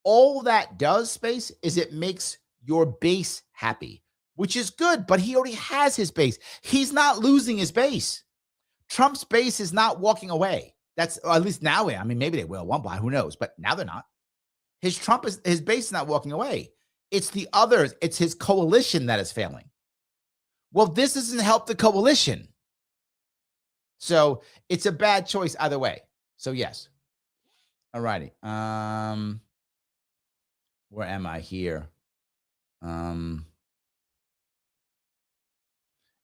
all that does, Space, is it makes your base happy, which is good, but he already has his base. He's not losing his base. Trump's base is not walking away. That's, or at least now. I mean, maybe they will one by, who knows? But now they're not. His base is not walking away. It's the others. It's his coalition that is failing. Well, this doesn't help the coalition. So it's a bad choice either way. So yes. All righty. Where am I here? And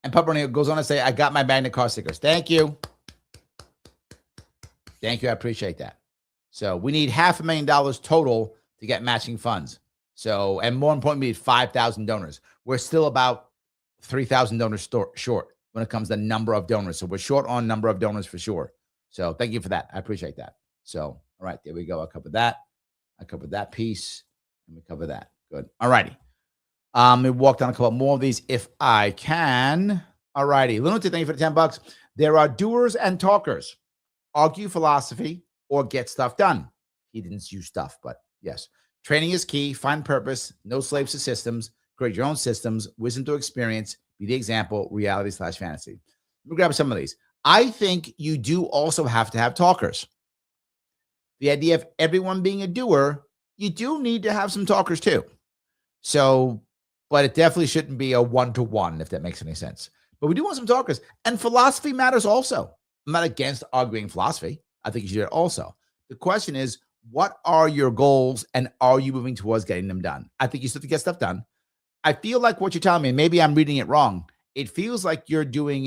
Pepperoni goes on to say, I got my Magna car stickers. Thank you. Thank you. I appreciate that. So we need $500,000 total to get matching funds. So, and more importantly, we need 5,000 donors. We're still about 3,000 donors short when it comes to number of donors. So we're short on number of donors for sure. So thank you for that. I appreciate that. So, all right, there we go. I covered that. I covered that piece and we cover that. Good. All righty. We walk down a couple more of these if I can. All righty. Lunatic, thank you for the $10. There are doers and talkers. Argue philosophy or get stuff done. He didn't use stuff, but yes. Training is key. Find purpose. No slaves to systems. Create your own systems. Wisdom to experience. Be the example. Reality/fantasy. Let me grab some of these. I think you do also have to have talkers. The idea of everyone being a doer, you do need to have some talkers too. So, but it definitely shouldn't be a one-to-one, if that makes any sense. But we do want some talkers. And philosophy matters also. I'm not against arguing philosophy. I think you should also. The question is, what are your goals and are you moving towards getting them done? I think you still have to get stuff done. I feel like what you're telling me, maybe I'm reading it wrong. It feels like you're doing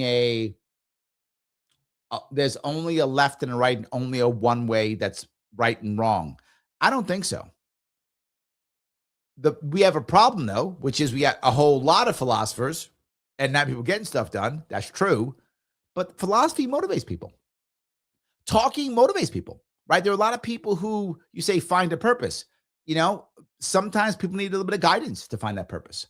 there's only a left and a right and only a one way that's right and wrong. I don't think so. We have a problem though, which is we got a whole lot of philosophers and not people getting stuff done. That's true. But philosophy motivates people. Talking motivates people, right? There are a lot of people who you say find a purpose. Sometimes people need a little bit of guidance to find that purpose.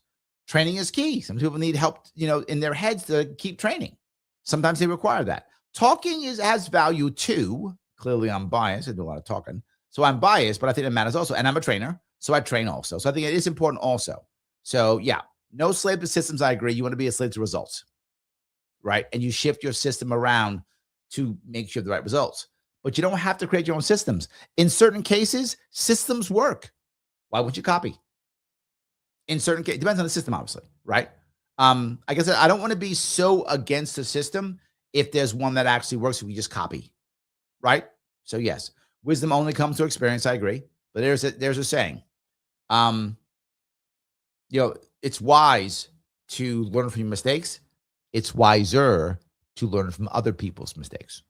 Training is key. Some people need help, in their heads to keep training. Sometimes they require that. Talking has value too. Clearly, I'm biased. I do a lot of talking. So I'm biased, but I think it matters also. And I'm a trainer, so I train also. So I think it is important also. So yeah, no slave to systems. I agree. You want to be a slave to results, right? And you shift your system around to make sure the right results. But you don't have to create your own systems. In certain cases, systems work. Why would you copy? In certain cases, it depends on the system, obviously, right? Like I said, I don't want to be so against the system if there's one that actually works, we just copy, right? So yes, wisdom only comes through experience. I agree, but there's a saying, it's wise to learn from your mistakes. It's wiser to learn from other people's mistakes.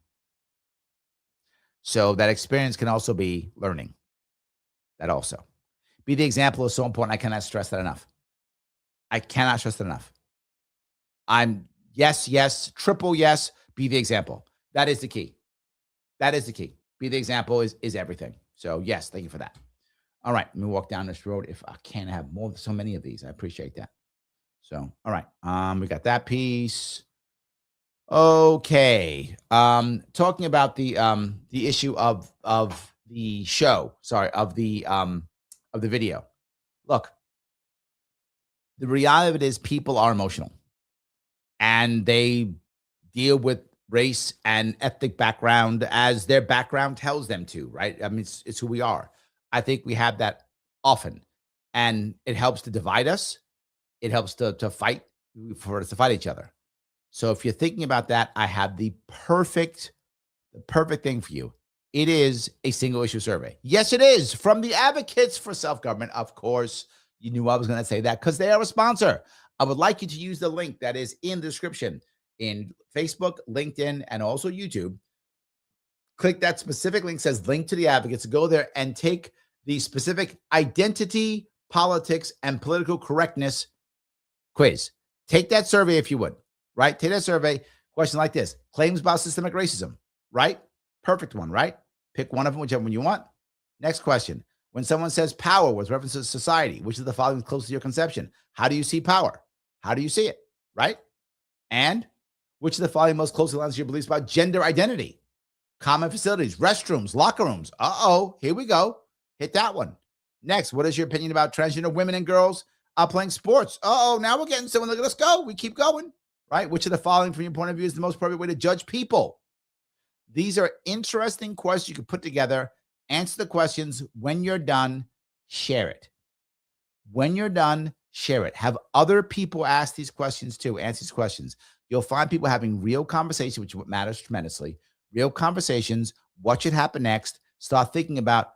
So that experience can also be learning. That also. Be the example is so important. I cannot stress that enough. Yes, triple yes, be the example. That is the key. Be the example is everything. So yes, thank you for that. All right, let me walk down this road. If I can't have so many of these, I appreciate that. So, all right, we got that piece. Okay, talking about the issue of the show. Sorry, of the video. Look, the reality of it is people are emotional, and they deal with race and ethnic background as their background tells them to. Right? I mean, it's who we are. I think we have that often, and it helps to divide us. It helps to fight for us to fight each other. So if you're thinking about that, I have the perfect thing for you. It is a single issue survey. Yes, it is from the Advocates for Self-Government. Of course, you knew I was going to say that because they are a sponsor. I would like you to use the link that is in the description in Facebook, LinkedIn, and also YouTube. Click that specific link, says link to the Advocates. Go there and take the specific identity, politics, and political correctness quiz. Take that survey if you would. Right? Take that survey. Question like this. Claims about systemic racism. Right? Perfect one, right? Pick one of them, whichever one you want. Next question. When someone says power with reference to society, which of the following is close to your conception? How do you see power? How do you see it? Right? And which of the following most closely aligns to your beliefs about gender identity? Common facilities, restrooms, locker rooms. Here we go. Hit that one. Next, what is your opinion about transgender women and girls playing sports? Now we're getting someone. Let's go. We keep going. Right? Which of the following, from your point of view, is the most appropriate way to judge people? These are interesting questions you can put together. Answer the questions. When you're done, share it. When you're done, share it. Have other people ask these questions too. Answer these questions. You'll find people having real conversation, which matters tremendously. Real conversations. What should happen next? Start thinking about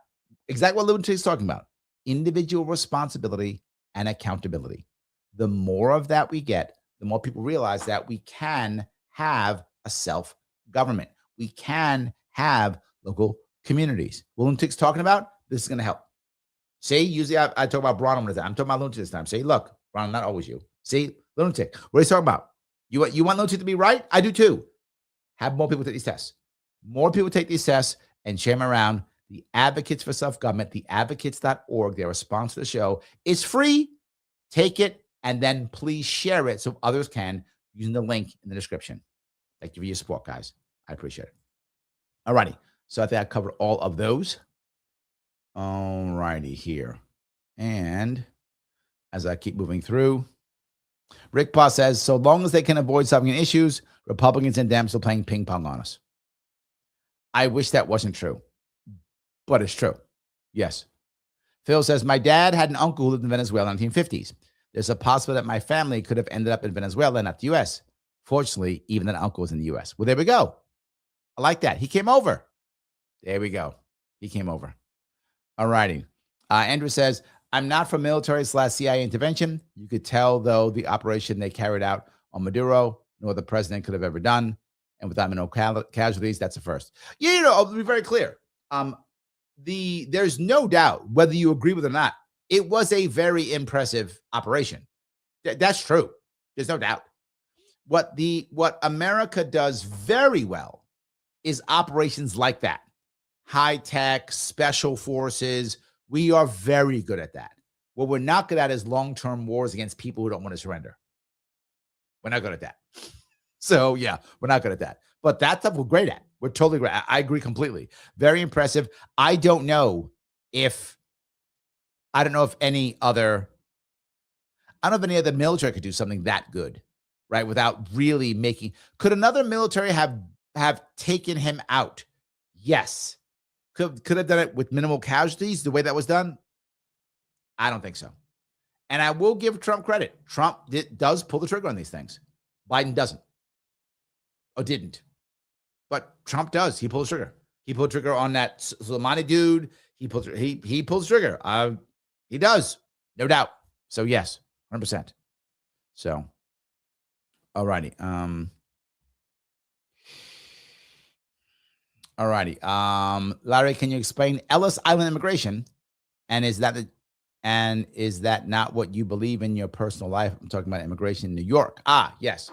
exactly what Lunatic is talking about. Individual responsibility and accountability. The more of that we get, the more people realize that we can have a self-government. We can have local communities. What Lunatic's talking about, this is going to help. See, usually I talk about Bronham. I'm talking about Lunatic this time. Say, look, Bronham, not always you. See, Lunatic, what are you talking about? You want Lunatic to be right? I do too. Have more people take these tests. More people take these tests and share them around. The Advocates for Self-Government, theadvocates.org, they're a sponsor of the show. It's free. Take it. and then please share it so others can using the link in the description. Thank you for your support, guys. I appreciate it. All righty. So I think I covered all of those. All righty here. And as I keep moving through, Rick Paw says, so long as they can avoid solving issues, Republicans and Dems are playing ping pong on us. I wish that wasn't true, but it's true. Yes. Phil says, my dad had an uncle who lived in Venezuela in the 1950s. There's a possibility that my family could have ended up in Venezuela, not the U.S. Fortunately, even that uncle was in the U.S. Well, there we go. I like that. He came over. There we go. He came over. All righty. Andrew says, I'm not for military/CIA intervention. You could tell, though, the operation they carried out on Maduro, nor the president could have ever done. And without no casualties, that's a first. Yeah, I'll be very clear. There's no doubt, whether you agree with it or not, it was a very impressive operation. That's true. There's no doubt. What America does very well is operations like that. High tech, special forces. We are very good at that. What we're not good at is long-term wars against people who don't want to surrender. We're not good at that. So, yeah, we're not good at that. But that stuff we're great at. We're totally great. I agree completely. Very impressive. I don't know if any other military could do something that good, right? Without really making. Could another military have taken him out? Yes. Could have done it with minimal casualties the way that was done? I don't think so. And I will give Trump credit. Trump does pull the trigger on these things. Biden doesn't. Or didn't. But Trump does. He pulls the trigger. He pulled the trigger on that Soleimani dude. He pulls the trigger. He does. No doubt. So yes, 100%. So, all righty. All righty. Larry, can you explain Ellis Island immigration? And is that not what you believe in your personal life? I'm talking about immigration in New York. Yes.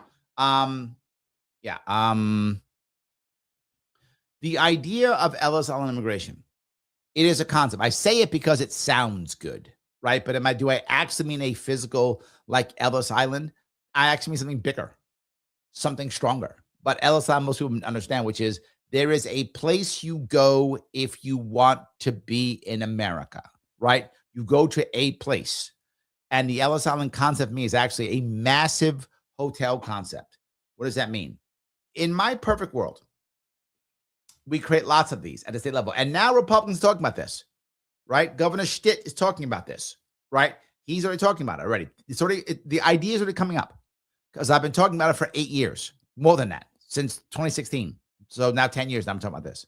The idea of Ellis Island immigration, it is a concept. I say it because it sounds good, right? But do I actually mean a physical like Ellis Island? I actually mean something bigger, something stronger. But Ellis Island, most people understand, which is there is a place you go if you want to be in America, right? You go to a place. And the Ellis Island concept, for me, is actually a massive hotel concept. What does that mean? In my perfect world, we create lots of these at the state level. And now Republicans are talking about this, right? Governor Stitt is talking about this, right? He's already talking about it already. The idea is already coming up because I've been talking about it for 8 years, more than that, since 2016. So now 10 years, now I'm talking about this.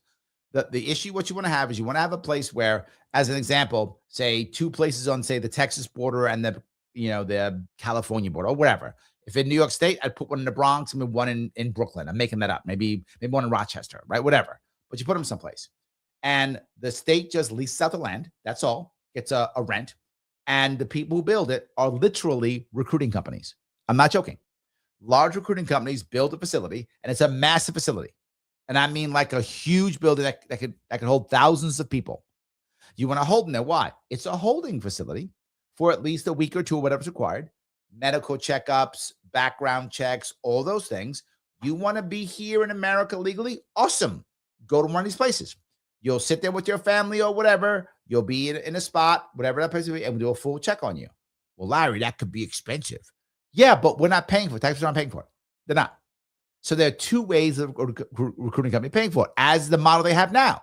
The issue, what you want to have is you want to have a place where, as an example, say 2 places on, say, the Texas border and the California border or whatever. If in New York State, I'd put one in the Bronx and maybe one in Brooklyn. I'm making that up. Maybe one in Rochester, right? Whatever. But you put them someplace. And the state just leases out the land. That's all. It's a rent. And the people who build it are literally recruiting companies. I'm not joking. Large recruiting companies build a facility, and it's a massive facility. And I mean like a huge building that could hold thousands of people. You want to hold them there. Why? It's a holding facility for at least a week or two, or whatever's required. Medical checkups, background checks, all those things. You want to be here in America legally? Awesome. Go to one of these places. You'll sit there with your family or whatever. You'll be in a spot, whatever that place will be, and we'll do a full check on you. Well, Larry, that could be expensive. Yeah, but we're not paying for it. Taxpayers aren't paying for it. They're not. So there are 2 ways of recruiting company paying for it, as the model they have now.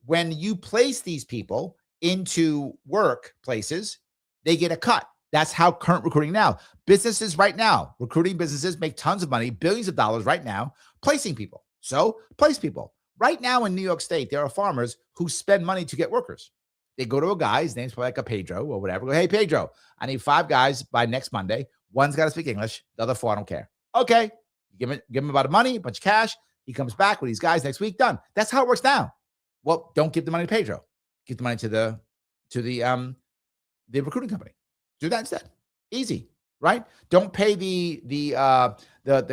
When you place these people into workplaces, they get a cut. That's how current recruiting now. Businesses right now, recruiting businesses make tons of money, billions of dollars right now, placing people. So place people. Right now in New York State, there are farmers who spend money to get workers. They go to a guy, his name's probably like a Pedro or whatever. Go, hey, Pedro, I need 5 guys by next Monday. One's got to speak English. The other 4, I don't care. Okay. You give him about the money, a bunch of cash. He comes back with these guys next week. Done. That's how it works now. Well, don't give the money to Pedro. Give the money to the recruiting company. Do that instead. Easy, right? Don't pay the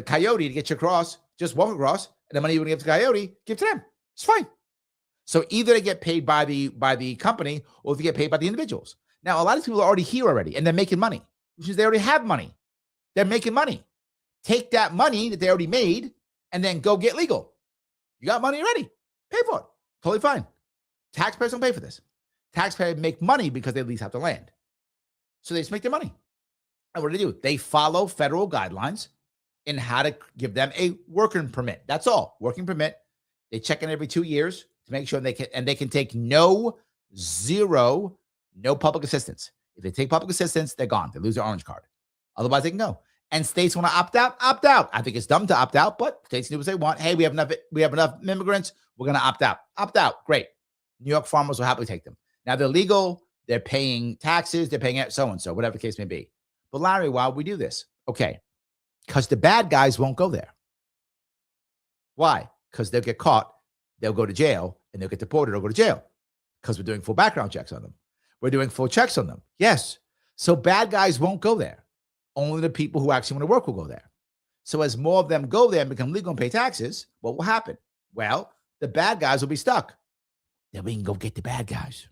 coyote to get you across. Just walk across, and the money you want to give to the coyote, give to them. It's fine. So either they get paid by the company, or they get paid by the individuals. Now, a lot of people are already here already, and they're making money. which means they already have money. They're making money. Take that money that they already made and then go get legal. You got money already. Pay for it. Totally fine. Taxpayers don't pay for this. Taxpayers make money because they lease out the land. So they just make their money. And what do? They follow federal guidelines in how to give them a working permit. That's all. Working permit. They check in every 2 years to make sure they can take no public assistance. If they take public assistance, they're gone. They lose their orange card. Otherwise, they can go. And states want to opt out, opt out. I think it's dumb to opt out, but states do what they want. Hey, we have enough immigrants. We're going to opt out. Opt out. Great. New York farmers will happily take them. Now they're legal. They're paying taxes. They're paying so-and-so, whatever the case may be. But Larry, why would we do this? Okay. Because the bad guys won't go there. Why? Because they'll get caught. They'll go to jail and they'll get deported or go to jail because we're doing full background checks on them. We're doing full checks on them. Yes. So bad guys won't go there. Only the people who actually want to work will go there. So as more of them go there and become legal and pay taxes, what will happen? Well, the bad guys will be stuck. Then we can go get the bad guys.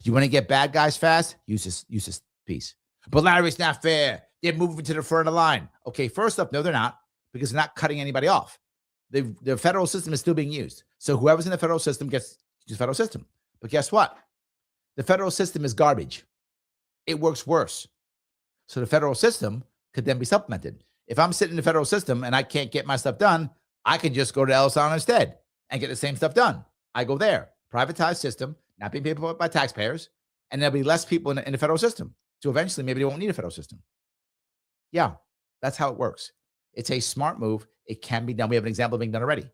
You want to get bad guys fast? Use this piece. But Larry, it's not fair. They're moving to the front of the line. Okay, first up, no, they're not, because they're not cutting anybody off. The federal system is still being used. So whoever's in the federal system gets the federal system. But guess what? The federal system is garbage. It works worse. So the federal system could then be supplemented. If I'm sitting in the federal system and I can't get my stuff done, I can just go to Ellis Island instead and get the same stuff done. I go there. Privatized system, not being paid for by taxpayers, and there'll be less people in the federal system. So eventually, maybe they won't need a federal system. Yeah, that's how it works. It's a smart move. It can be done. We have an example being done already,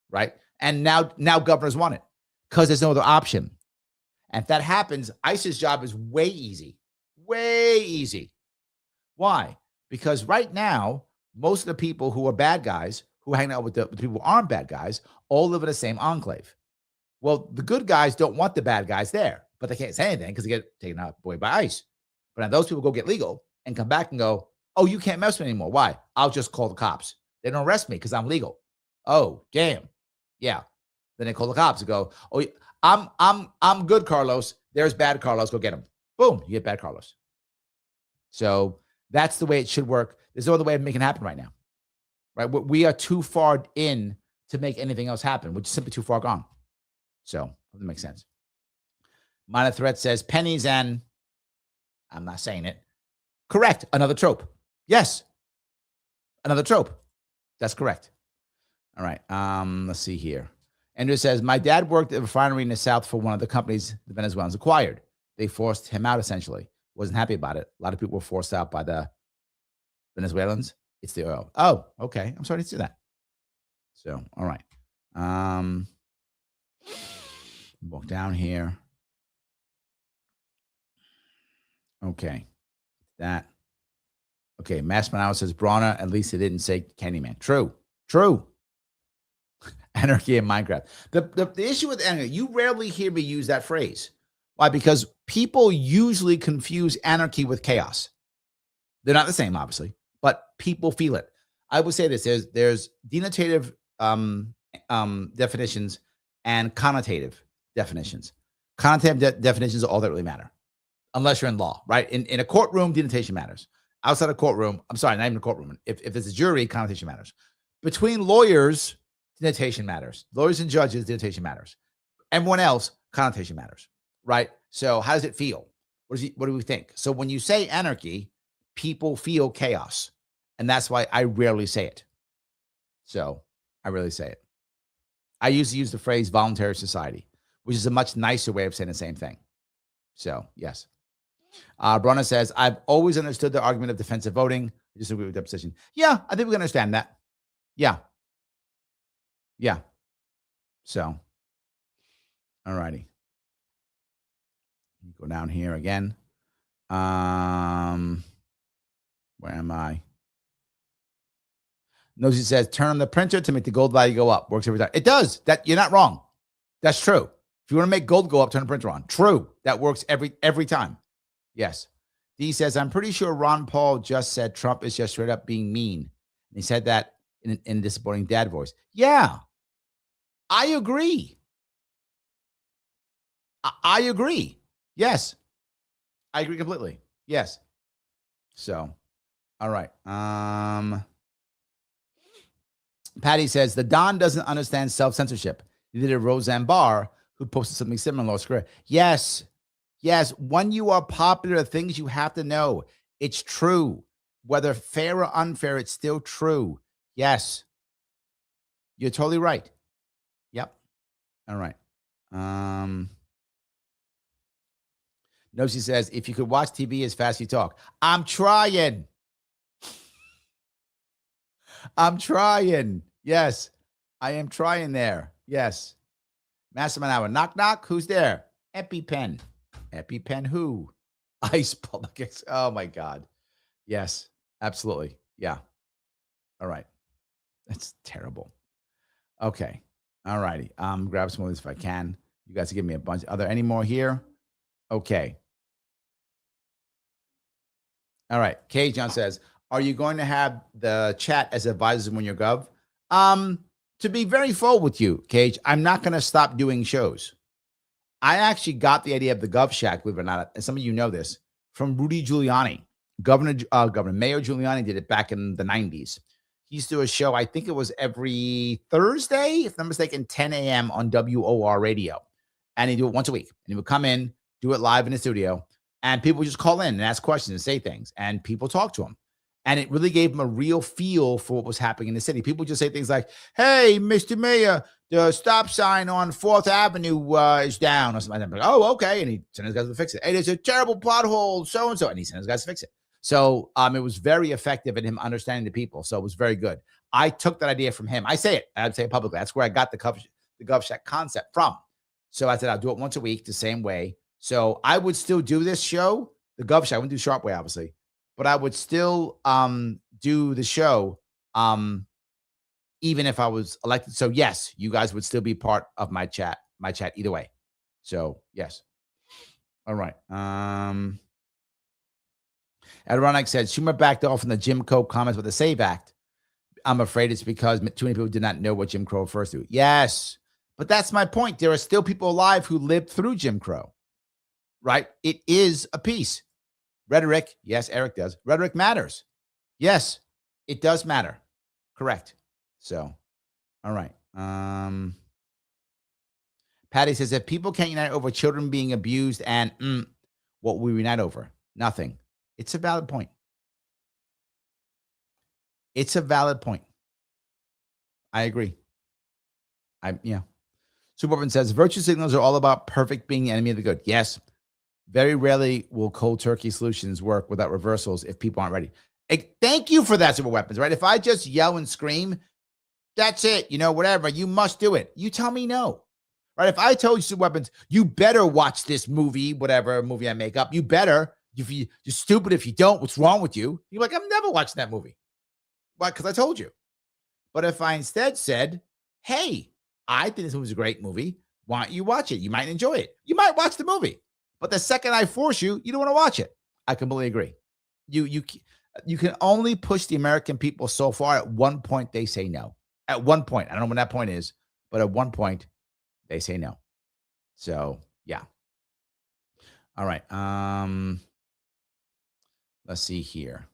right? And now governors want it because there's no other option. And if that happens, ICE's job is way easy. Way easy. Why? Because right now, most of the people who are bad guys, who hang out with the people who aren't bad guys, all live in the same enclave. Well, the good guys don't want the bad guys there, but they can't say anything because they get taken out away by ICE. But now those people go get legal and come back and go, oh, you can't mess with me anymore. Why? I'll just call the cops. They don't arrest me because I'm legal. Oh, damn. Yeah. Then they call the cops and go, oh, I'm good, Carlos. There's bad Carlos. Go get him. Boom. You get bad Carlos. So that's the way it should work. There's no other way of making it happen right now. Right? We are too far in to make anything else happen. We're just simply too far gone. So that makes sense. Minor Threat says pennies and I'm not saying it. Correct. Another trope. Yes. Another trope. That's correct. All right. Let's see here. Andrew says, my dad worked at a refinery in the South for one of the companies the Venezuelans acquired. They forced him out, essentially. Wasn't happy about it. A lot of people were forced out by the Venezuelans. It's the oil. Oh, okay. I'm sorry to see that. So, all right. Walk down here. Okay. That. Okay. Mass Manal says, Brawner, at least it didn't say Candyman. True. Anarchy in Minecraft. The issue with anarchy, you rarely hear me use that phrase. Why? Because people usually confuse anarchy with chaos. They're not the same, obviously, but people feel it. I would say this: there's denotative definitions and connotative definitions. Connotative definitions are all that really matter, unless you're in law, right? In a courtroom, denotation matters. Outside a courtroom, I'm sorry, not even a courtroom. If there's a jury, connotation matters. Between lawyers, denotation matters. Lawyers and judges, denotation matters. Everyone else, connotation matters, right? So how does it feel? What do we think? So when you say anarchy, people feel chaos. And that's why I rarely say it. So I rarely say it. I usually use the phrase voluntary society, which is a much nicer way of saying the same thing. So, yes. Bronna says, I've always understood the argument of defensive voting. I disagree with that position. Yeah, I think we understand that. Yeah. So, all righty. Go down here again. Where am I? Nosy says, turn on the printer to make the gold value go up. Works every time. It does. That you're not wrong. That's true. If you want to make gold go up, turn the printer on. True. That works every time. Yes. D says, I'm pretty sure Ron Paul just said Trump is just straight up being mean. And he said that in a disappointing dad voice. Yeah. I agree. I agree. Yes. I agree completely. Yes. So, all right. Patty says the Don doesn't understand self-censorship. Neither did Roseanne Barr, who posted something similar in Lost Career. Yes. When you are popular, things you have to know. It's true. Whether fair or unfair, it's still true. Yes. You're totally right. Yep. All right. Nosy says, if you could watch TV as fast as you talk. I'm trying. Yes. I am trying there. Yes. Masterman Hour. Knock, knock. Who's there? EpiPen. EpiPen who? Ice Public. Oh, my God. Yes. Absolutely. Yeah. All right. That's terrible. Okay. All righty. Grab some of these if I can. You guys give me a bunch. Are there any more here? Okay. All right. Kay John says, are you going to have the chat as advisors when you're gov? To be very full with you, Cage, I'm not going to stop doing shows. I actually got the idea of the Gov Shack, believe it or not, and some of you know this, from Rudy Giuliani. Mayor Giuliani did it back in the 90s. He used to do a show, I think it was every Thursday, if I'm not mistaken, 10 a.m. on WOR radio. And he'd do it once a week. And he would come in, do it live in the studio, and people would just call in and ask questions and say things. And people talk to him. And it really gave him a real feel for what was happening in the city. People just say things like, hey, Mr. Mayor, the stop sign on 4th Avenue is down or something like that. Like, oh, okay. And he sent his guys to fix it. Hey, there's a terrible pothole, so-and-so. And he sent his guys to fix it. So it was very effective in him understanding the people. So it was very good. I took that idea from him. I say it publicly. That's where I got the Gov Shack concept from. So I said, I'll do it once a week the same way. So I would still do this show, the Gov Shack. I wouldn't do Sharpe Way, obviously. But I would still do the show even if I was elected. So, yes, you guys would still be part of my chat either way. So, yes. All right. Adronic said, Schumer backed off from the Jim Crow comments with the SAVE Act. I'm afraid it's because too many people did not know what Jim Crow refers to. Yes, but that's my point. There are still people alive who lived through Jim Crow, right? It is a piece. Rhetoric, yes, Eric does. Rhetoric matters. Yes, it does matter. Correct. So, all right. Patty says, if people can't unite over children being abused and what will we unite over? Nothing. It's a valid point. I agree. Superman says, virtue signals are all about perfect being the enemy of the good. Yes. Very rarely will cold turkey solutions work without reversals if people aren't ready. Thank you for that, Super Weapons, right? If I just yell and scream, that's it. Whatever. You must do it. You tell me no, right? If I told you, Super Weapons, you better watch this movie, whatever movie I make up. You better. You're stupid if you don't. What's wrong with you? You're like, I'm never watching that movie. Why? Because I told you. But if I instead said, hey, I think this movie's a great movie. Why don't you watch it? You might enjoy it. You might watch the movie. But the second I force you, you don't want to watch it. I completely agree. You can only push the American people so far. At one point, they say no. At one point. I don't know when that point is, but at one point, they say no. So, yeah. All right. Let's see here.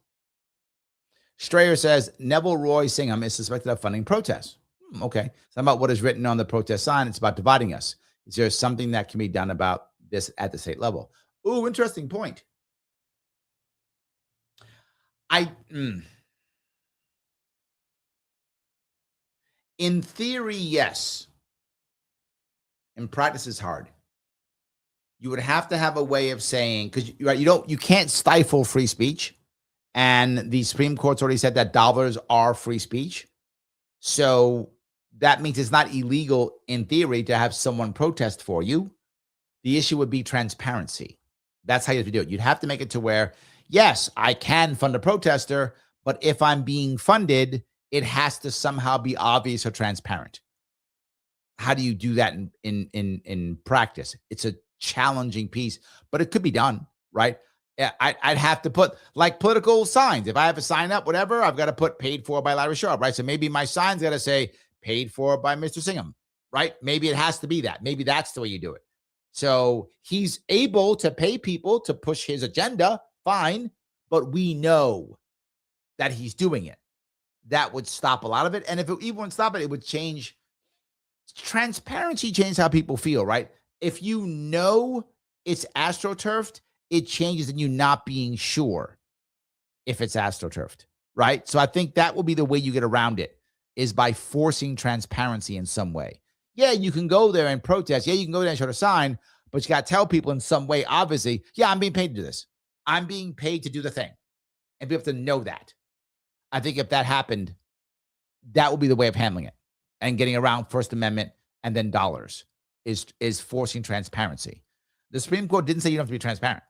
Strayer says, Neville Roy Singham is suspected of funding protests. Okay. It's not about what is written on the protest sign. It's about dividing us. Is there something that can be done about this at the state level? Ooh, interesting point. In theory, yes. In practice, it's hard. You would have to have a way of saying, because you can't stifle free speech, and the Supreme Court's already said that dollars are free speech. So that means it's not illegal in theory to have someone protest for you. The issue would be transparency. That's how you have to do it. You'd have to make it to where, yes, I can fund a protester, but if I'm being funded, it has to somehow be obvious or transparent. How do you do that in practice? It's a challenging piece, but it could be done, right? I'd have to put like political signs. If I have a sign up, whatever, I've got to put paid for by Larry Sharpe, right? So maybe my sign's got to say paid for by Mr. Singham, right? Maybe it has to be that. Maybe that's the way you do it. So he's able to pay people to push his agenda, fine, but we know that he's doing it. That would stop a lot of it. And if it even wouldn't stop it, it would change. Transparency changes how people feel, right? If you know it's astroturfed, it changes in you not being sure if it's astroturfed, right? So I think that will be the way you get around it, is by forcing transparency in some way. Yeah, you can go there and protest. Yeah, you can go there and show the sign, but you got to tell people in some way, obviously, yeah, I'm being paid to do this. I'm being paid to do the thing. And people have to know that. I think if that happened, that will be the way of handling it and getting around First Amendment and then dollars is forcing transparency. The Supreme Court didn't say you don't have to be transparent.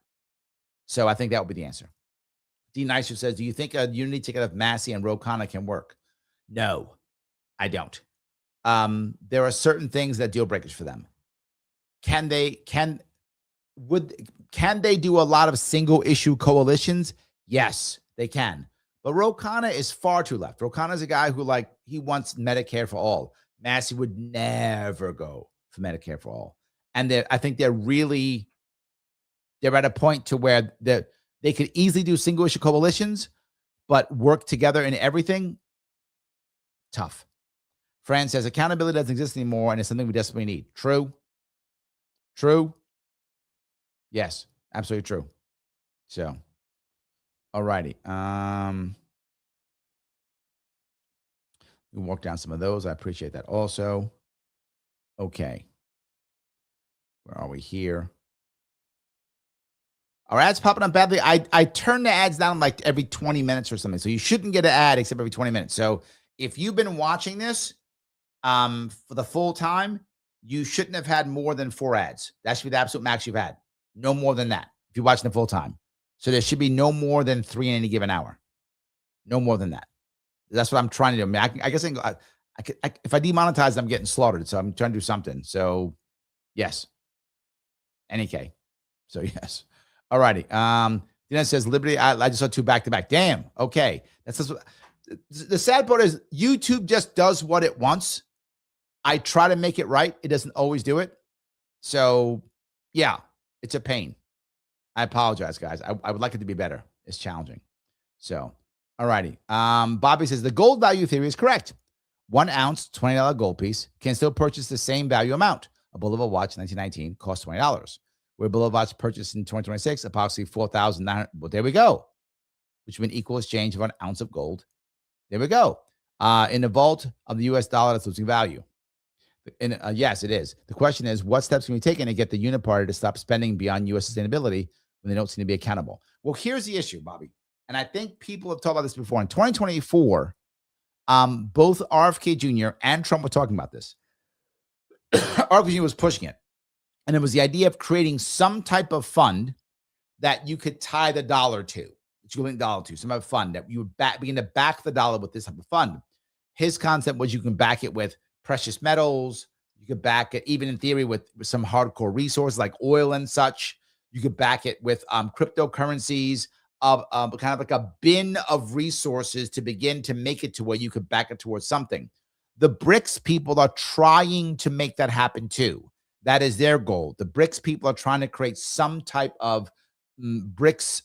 So I think that would be the answer. D. Nicer says, do you think a unity ticket of Massey and Ro Khanna can work? No, I don't. There are certain things that deal breakers for them. Can they do a lot of single issue coalitions? Yes, they can. But Ro Khanna is far too left. Ro Khanna is a guy who, like, he wants Medicare for all. Massey would never go for Medicare for all. And I think they're at a point to where they could easily do single issue coalitions, but work together in everything. Tough. Fran says accountability doesn't exist anymore, and it's something we desperately need. True. Yes, absolutely true. So, all righty. We walk down some of those. I appreciate that also. Okay. Where are we here? Our ads popping up badly. I turn the ads down like every 20 minutes or something. So you shouldn't get an ad except every 20 minutes. So if you've been watching this for the full time, you shouldn't have had more than 4 ads. That should be the absolute max you've had. No more than that if you're watching the full time. So there should be no more than 3 in any given hour. No more than that. That's what I'm trying to do. I mean, I guess if I demonetize, I'm getting slaughtered. So I'm trying to do something. So yes. NEK. So yes. All righty. Dina says Liberty. I just saw 2 back to back. Damn. Okay. The sad part is YouTube just does what it wants. I try to make it right. It doesn't always do it. So yeah, it's a pain. I apologize, guys. I would like it to be better. It's challenging. So, all righty. Bobby says the gold value theory is correct. 1 ounce, $20 gold piece can still purchase the same value amount. A Bulova watch 1919 costs $20. Where Bulova watch purchased in 2026, approximately $4,900. Well, there we go. Which would mean equal exchange of 1 ounce of gold. There we go. In the vault of the US dollar, that's losing value. Yes, it is. The question is, what steps can we take to get the uniparty to stop spending beyond U.S. sustainability when they don't seem to be accountable? Well, here's the issue, Bobby. And I think people have talked about this before. In 2024, both RFK Jr. and Trump were talking about this. RFK Jr. was pushing it. And it was the idea of creating some type of fund that you could tie the dollar to, that you link dollar to, some type of fund that you would begin to back the dollar with this type of fund. His concept was you can back it with precious metals. You could back it, even in theory, with some hardcore resources like oil and such. You could back it with cryptocurrencies of kind of like a bin of resources to begin to make it to where you could back it towards something. The BRICS people are trying to make that happen too. That is their goal. The BRICS people are trying to create some type of BRICS,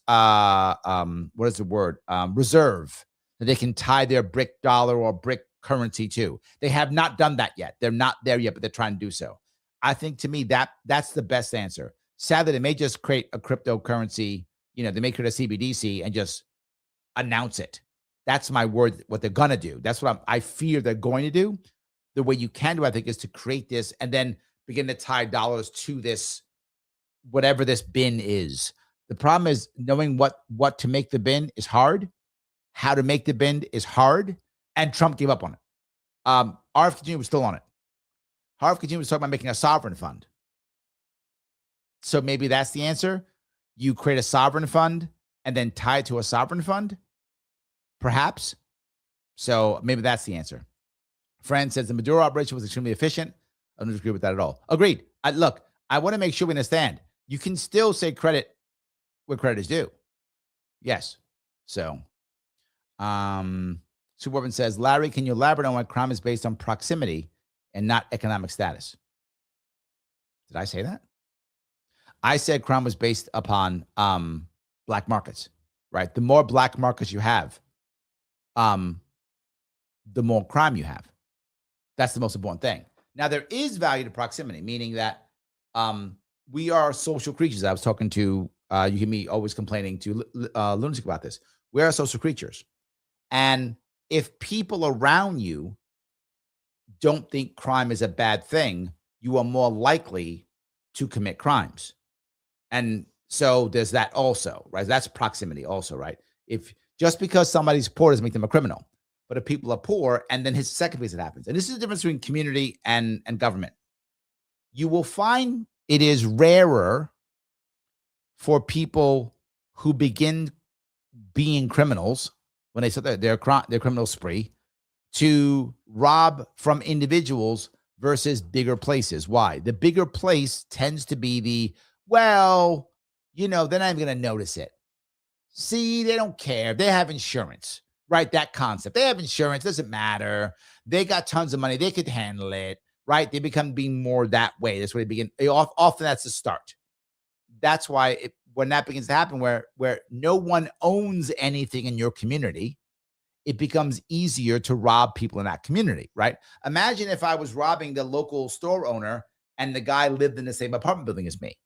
what is the word? Reserve that they can tie their BRIC dollar or BRIC currency to. They have not done that yet. They're not there yet, but they're trying to do so. I think to me that's the best answer. Sadly, they may just create a cryptocurrency. They may create a CBDC and just announce it. That's my word. What they're gonna do. That's what I fear they're going to do. The way you can do, I think, is to create this and then begin to tie dollars to this, whatever this bin is. The problem is knowing what to make the bin is hard. How to make the bin is hard. And Trump gave up on it. RFK Jr. was still on it. RFK Jr. was talking about making a sovereign fund. So maybe that's the answer. You create a sovereign fund and then tie it to a sovereign fund, perhaps. So maybe that's the answer. Fran says the Maduro operation was extremely efficient. I don't agree with that at all. Agreed. Look, I want to make sure we understand. You can still say credit where credit is due. Yes. So, Suburban says, Larry, can you elaborate on why crime is based on proximity and not economic status? Did I say that? I said crime was based upon black markets. right? The more black markets you have, the more crime you have. That's the most important thing. Now, there is value to proximity, meaning that we are social creatures. I was talking to, you hear me always complaining to Lunatic about this. We are social creatures. And if people around you don't think crime is a bad thing, you are more likely to commit crimes. And so there's that also, right? That's proximity also, right? If just because somebody's poor doesn't make them a criminal. But if people are poor, and then his second piece that happens, and this is the difference between community and government. You will find it is rarer for people who begin being criminals when they start their criminal spree to rob from individuals versus bigger places. Why? The bigger place tends to be well, they're not even going to notice it. See, they don't care. They have insurance, right? That concept. They have insurance. Doesn't matter. They got tons of money. They could handle it, right? They become being more that way. That's where they begin. Often that's the start. That's why when that begins to happen, where no one owns anything in your community, it becomes easier to rob people in that community, right? Imagine if I was robbing the local store owner and the guy lived in the same apartment building as me.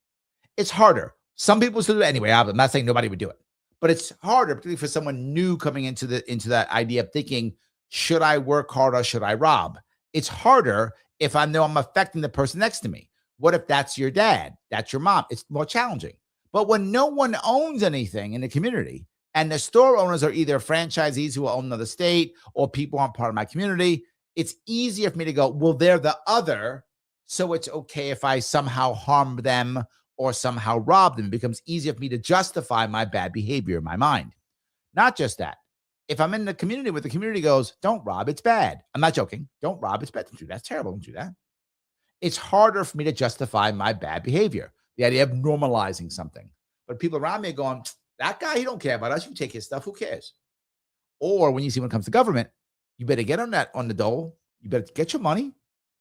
It's harder. Some people still do it anyway. I'm not saying nobody would do it, but it's harder, particularly for someone new coming into that idea of thinking, should I work hard or should I rob? It's harder if I know I'm affecting the person next to me. What if that's your dad? That's your mom? It's more challenging. But when no one owns anything in the community, and the store owners are either franchisees who own another state or people aren't part of my community, it's easier for me to go, well, they're the other, so it's okay if I somehow harm them or somehow rob them. It becomes easier for me to justify my bad behavior in my mind. Not just that. If I'm in the community where the community goes, don't rob, it's bad. I'm not joking. Don't rob, it's bad. Don't do that. It's terrible. Don't do that. It's harder for me to justify my bad behavior. The idea of normalizing something. But people around me are going, that guy, he don't care about us. You take his stuff. Who cares? Or when you see when it comes to government, you better get on the dole. You better get your money.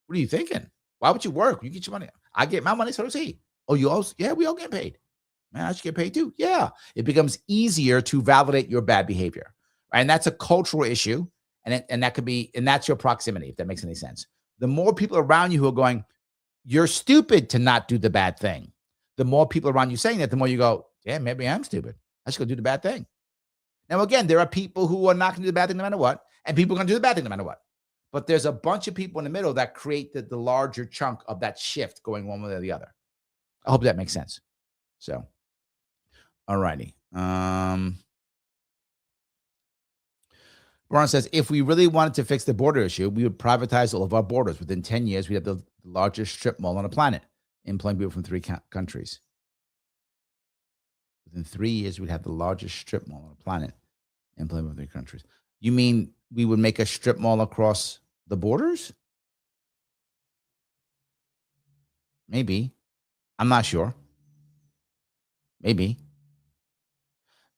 What are you thinking? Why would you work? You get your money. I get my money, so does he. Oh, you also? Yeah, we all get paid. Man, I should get paid too. Yeah. It becomes easier to validate your bad behavior. Right? And that's a cultural issue. And that could be, and that's your proximity, if that makes any sense. The more people around you who are going, you're stupid to not do the bad thing. The more people around you saying that, the more you go, yeah, maybe I'm stupid. I should go do the bad thing. Now, again, there are people who are not going to do the bad thing no matter what, and people are going to do the bad thing no matter what. But there's a bunch of people in the middle that create the larger chunk of that shift going one way or the other. I hope that makes sense. So, all righty. Brian says, if we really wanted to fix the border issue, we would privatize all of our borders. Within 10 years, we'd have the largest strip mall on the planet, employing people from 3 countries. Within 3 years, we'd have the largest strip mall on the planet, employing people from 3 countries. You mean we would make a strip mall across the borders? Maybe. I'm not sure. Maybe.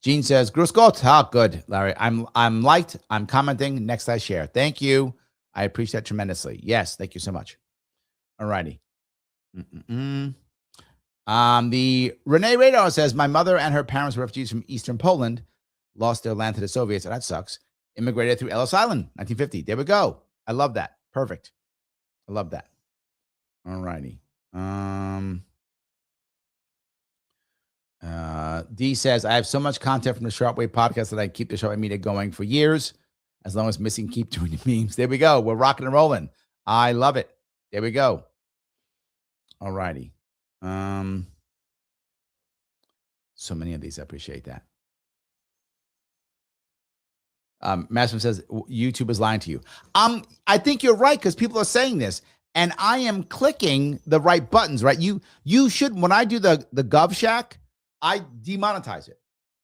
Gene says, Grüß Gott. Ah, good, Larry. I'm liked. I'm commenting. Next I share. Thank you. I appreciate that tremendously. Yes, thank you so much. All righty. The Renee Radar says, my mother and her parents were refugees from Eastern Poland, lost their land to the Soviets. So that sucks. Immigrated through Ellis Island, 1950. There we go. I love that. Perfect. I love that. All righty. D says, I have so much content from the Sharpe Way podcast that I keep the Sharpe media going for years. As long as missing, keep doing the memes. There we go. We're rocking and rolling. I love it. There we go. All righty. So many of these. I appreciate that. Massimo says, YouTube is lying to you. I think you're right, because people are saying this. And I am clicking the right buttons, right? You should, when I do the GovShack, I demonetize it.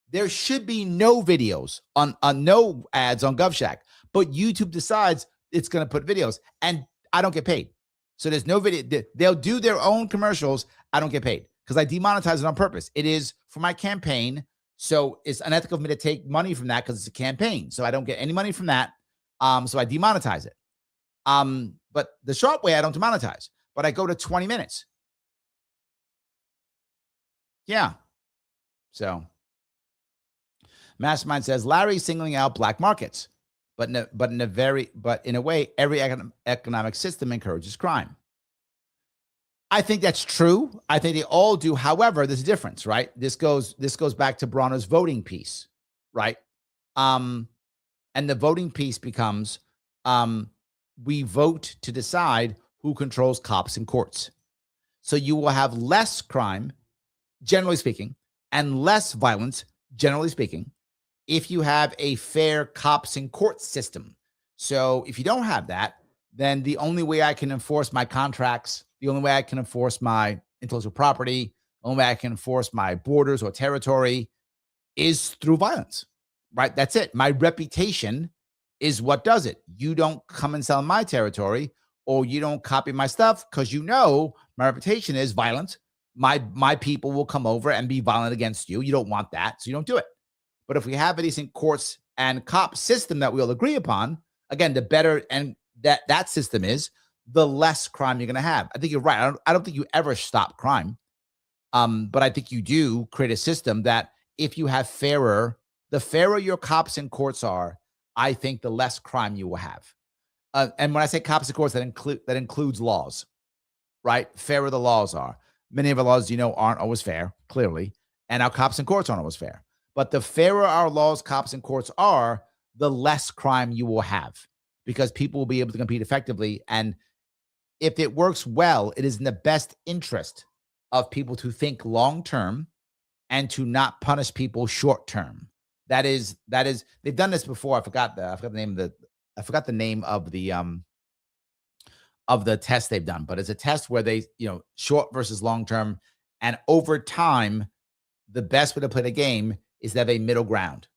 There should be no videos on no ads on GovShack, but YouTube decides it's going to put videos, and I don't get paid. So there's no video. They'll do their own commercials. I don't get paid because I demonetize it on purpose. It is for my campaign. So it's unethical for me to take money from that because it's a campaign. So I don't get any money from that. So I demonetize it. But the Sharpe Way, I don't demonetize, but I go to 20 minutes. Yeah. So Mastermind says Larry's singling out black markets, but in a way, every economic system encourages crime. I think that's true. I think they all do. However, there's a difference, right? This goes back to Bronner's voting piece, right? And the voting piece becomes we vote to decide who controls cops and courts. So you will have less crime, generally speaking, and less violence, generally speaking, if you have a fair cops and court system. So if you don't have that, then the only way I can enforce my contracts, the only way I can enforce my intellectual property, the only way I can enforce my borders or territory is through violence, right? That's it. My reputation is what does it. You don't come and sell in my territory, or you don't copy my stuff, because you know my reputation is violent. My people will come over and be violent against you. You don't want that, so you don't do it. But if we have a decent courts and cop system that we all agree upon, again, the better and that system is, the less crime you're going to have. I think you're right. I don't think you ever stop crime. But I think you do create a system that if you have the fairer your cops and courts are, I think the less crime you will have. And when I say cops and courts, that includes laws, right? Fairer the laws are. Many of our laws, aren't always fair, clearly, and our cops and courts aren't always fair. But the fairer our laws, cops, and courts are, the less crime you will have, because people will be able to compete effectively. And if it works well, it is in the best interest of people to think long-term and to not punish people short-term. That is, they've done this before. I forgot the name of the test they've done, but it's a test where they, short versus long-term. And over time, the best way to play the game is to have a middle ground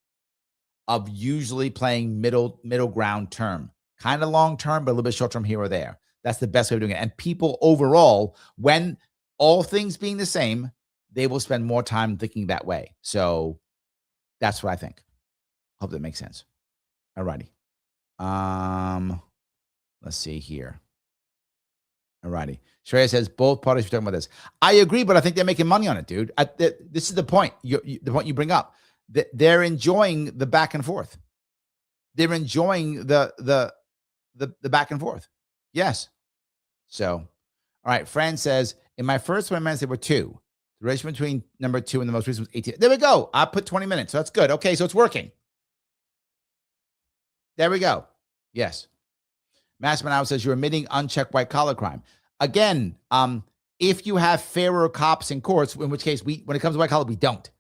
of usually playing middle ground term, kind of long term, but a little bit short term here or there. That's the best way of doing it. And people overall, when all things being the same, they will spend more time thinking that way. So that's what I think. Hope that makes sense. All righty. Let's see here. All righty. Shreya says both parties are talking about this. I agree, but I think they're making money on it, dude. This is the point. The point you bring up. They're enjoying the back and forth. They're enjoying the back and forth. Yes. So, all right. Fran says, in my first 20 minutes, there were 2. The ratio between number 2 and the most recent was 18. There we go. I put 20 minutes. So that's good. Okay. So it's working. There we go. Yes. Masterman says you're admitting unchecked white collar crime. Again, if you have fairer cops and courts, in which case when it comes to white collar, we don't.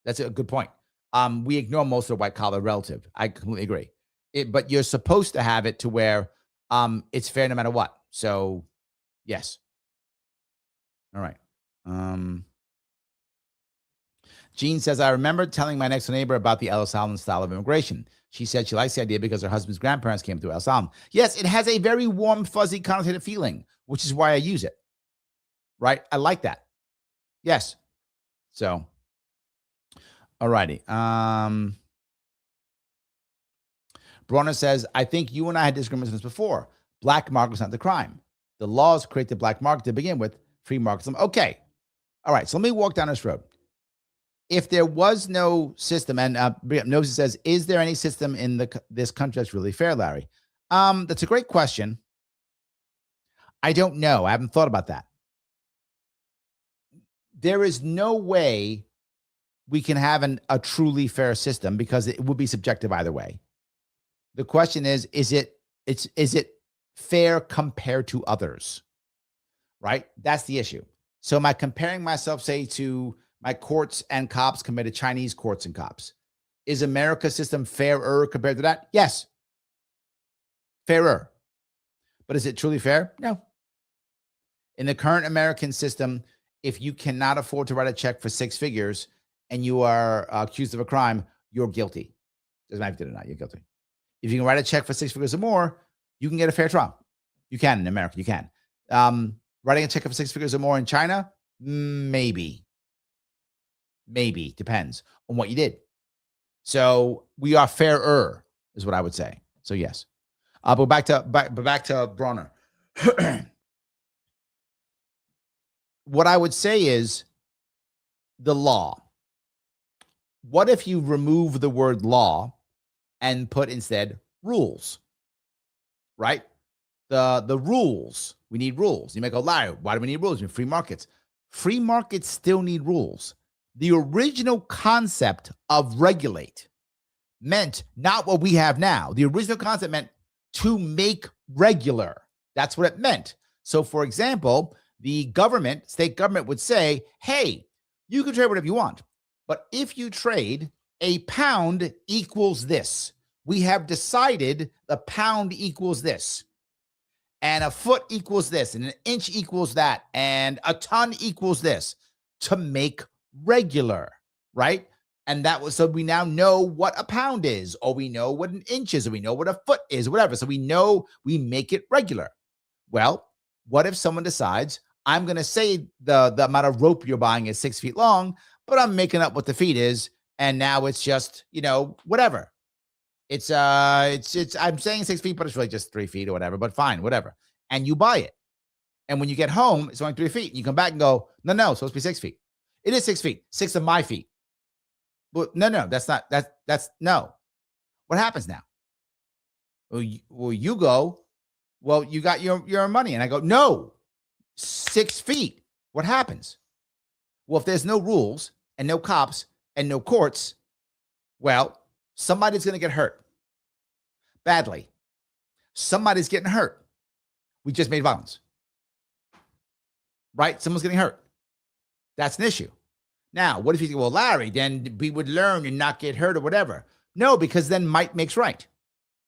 That's a good point. We ignore most of the white collar relative. I completely agree. But you're supposed to have it to where it's fair no matter what. So, yes. All right. Jean says, I remember telling my next door neighbor about the El Salvador style of immigration. She said she likes the idea because her husband's grandparents came through El Salvador. Yes, it has a very warm, fuzzy, connotative feeling, which is why I use it. Right? I like that. Yes. So, all righty. Bronner says, I think you and I had disagreements on this before. Black market's not the crime. The laws create the black market to begin with. Free markets. Okay. All right. So let me walk down this road. If there was no system, and Nosy says, is there any system in this country that's really fair, Larry? That's a great question. I don't know. I haven't thought about that. There is no way we can have a truly fair system because it would be subjective either way. The question is it fair compared to others? Right? That's the issue. So am I comparing myself, say, to my courts and cops compared to Chinese courts and cops? Is America's system fairer compared to that? Yes. Fairer. But is it truly fair? No. In the current American system, if you cannot afford to write a check for 6 figures and you are accused of a crime, you're guilty. Doesn't matter if you did it or not, you're guilty. If you can write a check for 6 figures or more, you can get a fair trial. You can in America, you can. Writing a check for 6 figures or more in China, maybe. Maybe. Depends on what you did. So we are fairer, is what I would say. So yes. But back to Bronner. What I would say is the law. What if you remove the word law and put instead rules, right? The rules, we need rules. You may go, Larry, why do we need rules? We need free markets. Free markets still need rules. The original concept of regulate meant not what we have now. The original concept meant to make regular. That's what it meant. So, for example, the government, state government would say, hey, you can trade whatever you want. But if you trade, a pound equals this. We have decided the pound equals this. And a foot equals this, and an inch equals that, and a ton equals this, to make regular, right? And that was, so we now know what a pound is, or we know what an inch is, or we know what a foot is, whatever. So we know, we make it regular. Well, what if someone decides, I'm going to say the amount of rope you're buying is 6 feet long, but I'm making up what the feet is, and now it's just, whatever. It's I'm saying 6 feet, but it's really just 3 feet or whatever, but fine, whatever. And you buy it. And when you get home, it's only 3 feet. And you come back and go, no, it's supposed to be 6 feet. It is 6 feet, 6 of my feet. But no, that's not, that's no. What happens now? Well, you go, well, you got your money. And I go, no, 6 feet. What happens? Well, if there's no rules and no cops and no courts, well, somebody's going to get hurt badly. Somebody's getting hurt. We just made violence, right? Someone's getting hurt. That's an issue. Now, what if you think, well, Larry, then we would learn and not get hurt or whatever? No, because then might makes right.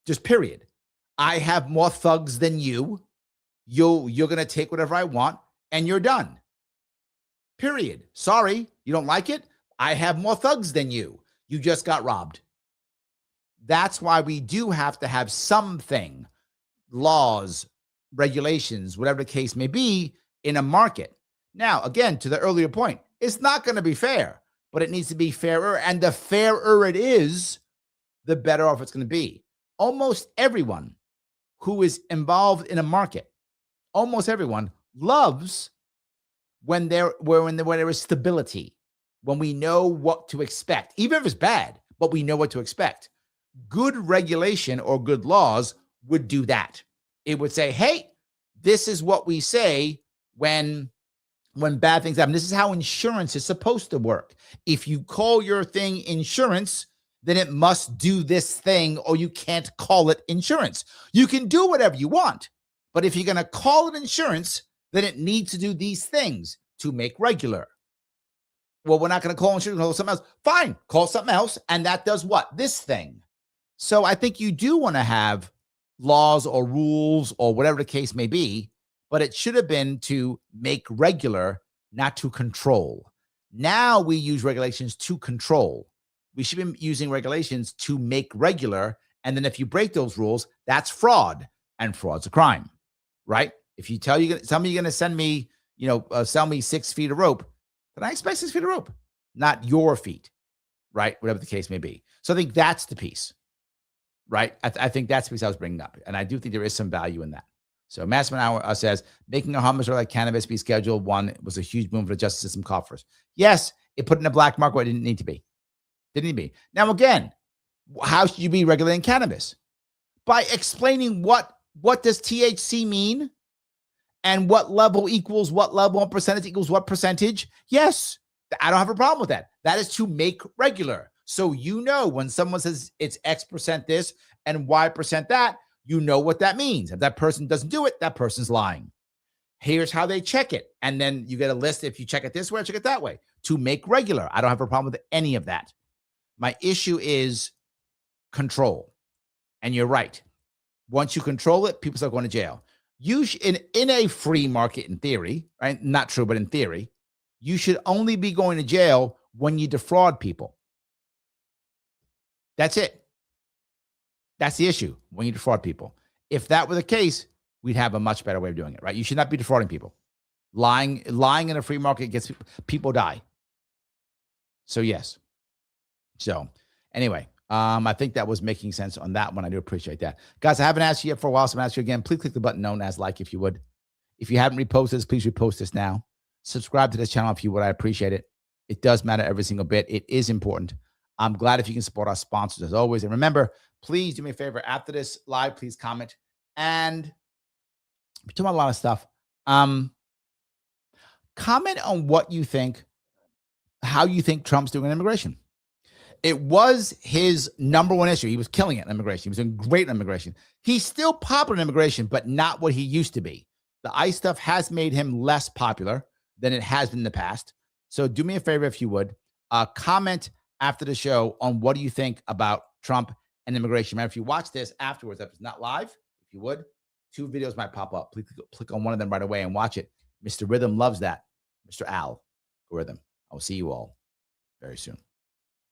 Just period. I have more thugs than you. You're going to take whatever I want and you're done. Period. Sorry, you don't like it? I have more thugs than you. You just got robbed. That's why we do have to have something, laws, regulations, whatever the case may be, in a market. Now, again, to the earlier point, it's not going to be fair, but it needs to be fairer. And the fairer it is, the better off it's going to be. Almost everyone who is involved in a market, almost everyone loves when there is stability, when we know what to expect, even if it's bad, but we know what to expect. Good regulation or good laws would do that. It would say, hey, this is what we say when bad things happen. This is how insurance is supposed to work. If you call your thing insurance, then it must do this thing, or you can't call it insurance. You can do whatever you want, but if you're going to call it insurance, then it needs to do these things to make regular. Well, we're not going to call insurance, call something else. Fine, call something else, and that does what? This thing. So I think you do want to have laws or rules or whatever the case may be, but it should have been to make regular, not to control. Now we use regulations to control. We should be using regulations to make regular. And then if you break those rules, that's fraud, and fraud's a crime, right? If you tell somebody you're going to send me, sell me 6 feet of rope, then I expect 6 feet of rope, not your feet, right? Whatever the case may be. So I think that's the piece, right? I think that's the piece I was bringing up. And I do think there is some value in that. So Massman Hour says, making a homicide like cannabis be Schedule 1 was a huge boom for the justice system coffers. Yes, it put in a black market where it didn't need to be. Didn't need to be. Now, again, how should you be regulating cannabis? By explaining what does THC mean and what level equals what level and percentage equals what percentage. Yes, I don't have a problem with that. That is to make regular. So when someone says it's X percent this and Y percent that, you know what that means. If that person doesn't do it, that person's lying. Here's how they check it. And then you get a list. If you check it this way, check it that way. To make regular. I don't have a problem with any of that. My issue is control. And you're right. Once you control it, people start going to jail. In a free market, in theory, right? Not true, but in theory, you should only be going to jail when you defraud people. That's it. That's the issue, when you defraud people. If that were the case, we'd have a much better way of doing it, right? You should not be defrauding people. Lying in a free market gets people die. So yes. So anyway, I think that was making sense on that one. I do appreciate that. Guys, I haven't asked you yet for a while, so I'm asking you again. Please click the button known as like if you would. If you haven't reposted this, please repost this now. Subscribe to this channel if you would. I appreciate it. It does matter every single bit. It is important. I'm glad if you can support our sponsors as always. And remember, please do me a favor after this live, please comment. And we're talking about a lot of stuff. Comment on what you think, how you think Trump's doing in immigration. It was his number one issue. He was killing it in immigration. He was doing great in immigration. He's still popular in immigration, but not what he used to be. The ICE stuff has made him less popular than it has been in the past. So do me a favor, if you would, comment after the show on what do you think about Trump and immigration. Remember, if you watch this afterwards, if it's not live, if you would, 2 videos might pop up. Please click on one of them right away and watch it. Mr. Rhythm loves that. Mr. Al Rhythm. I will see you all very soon.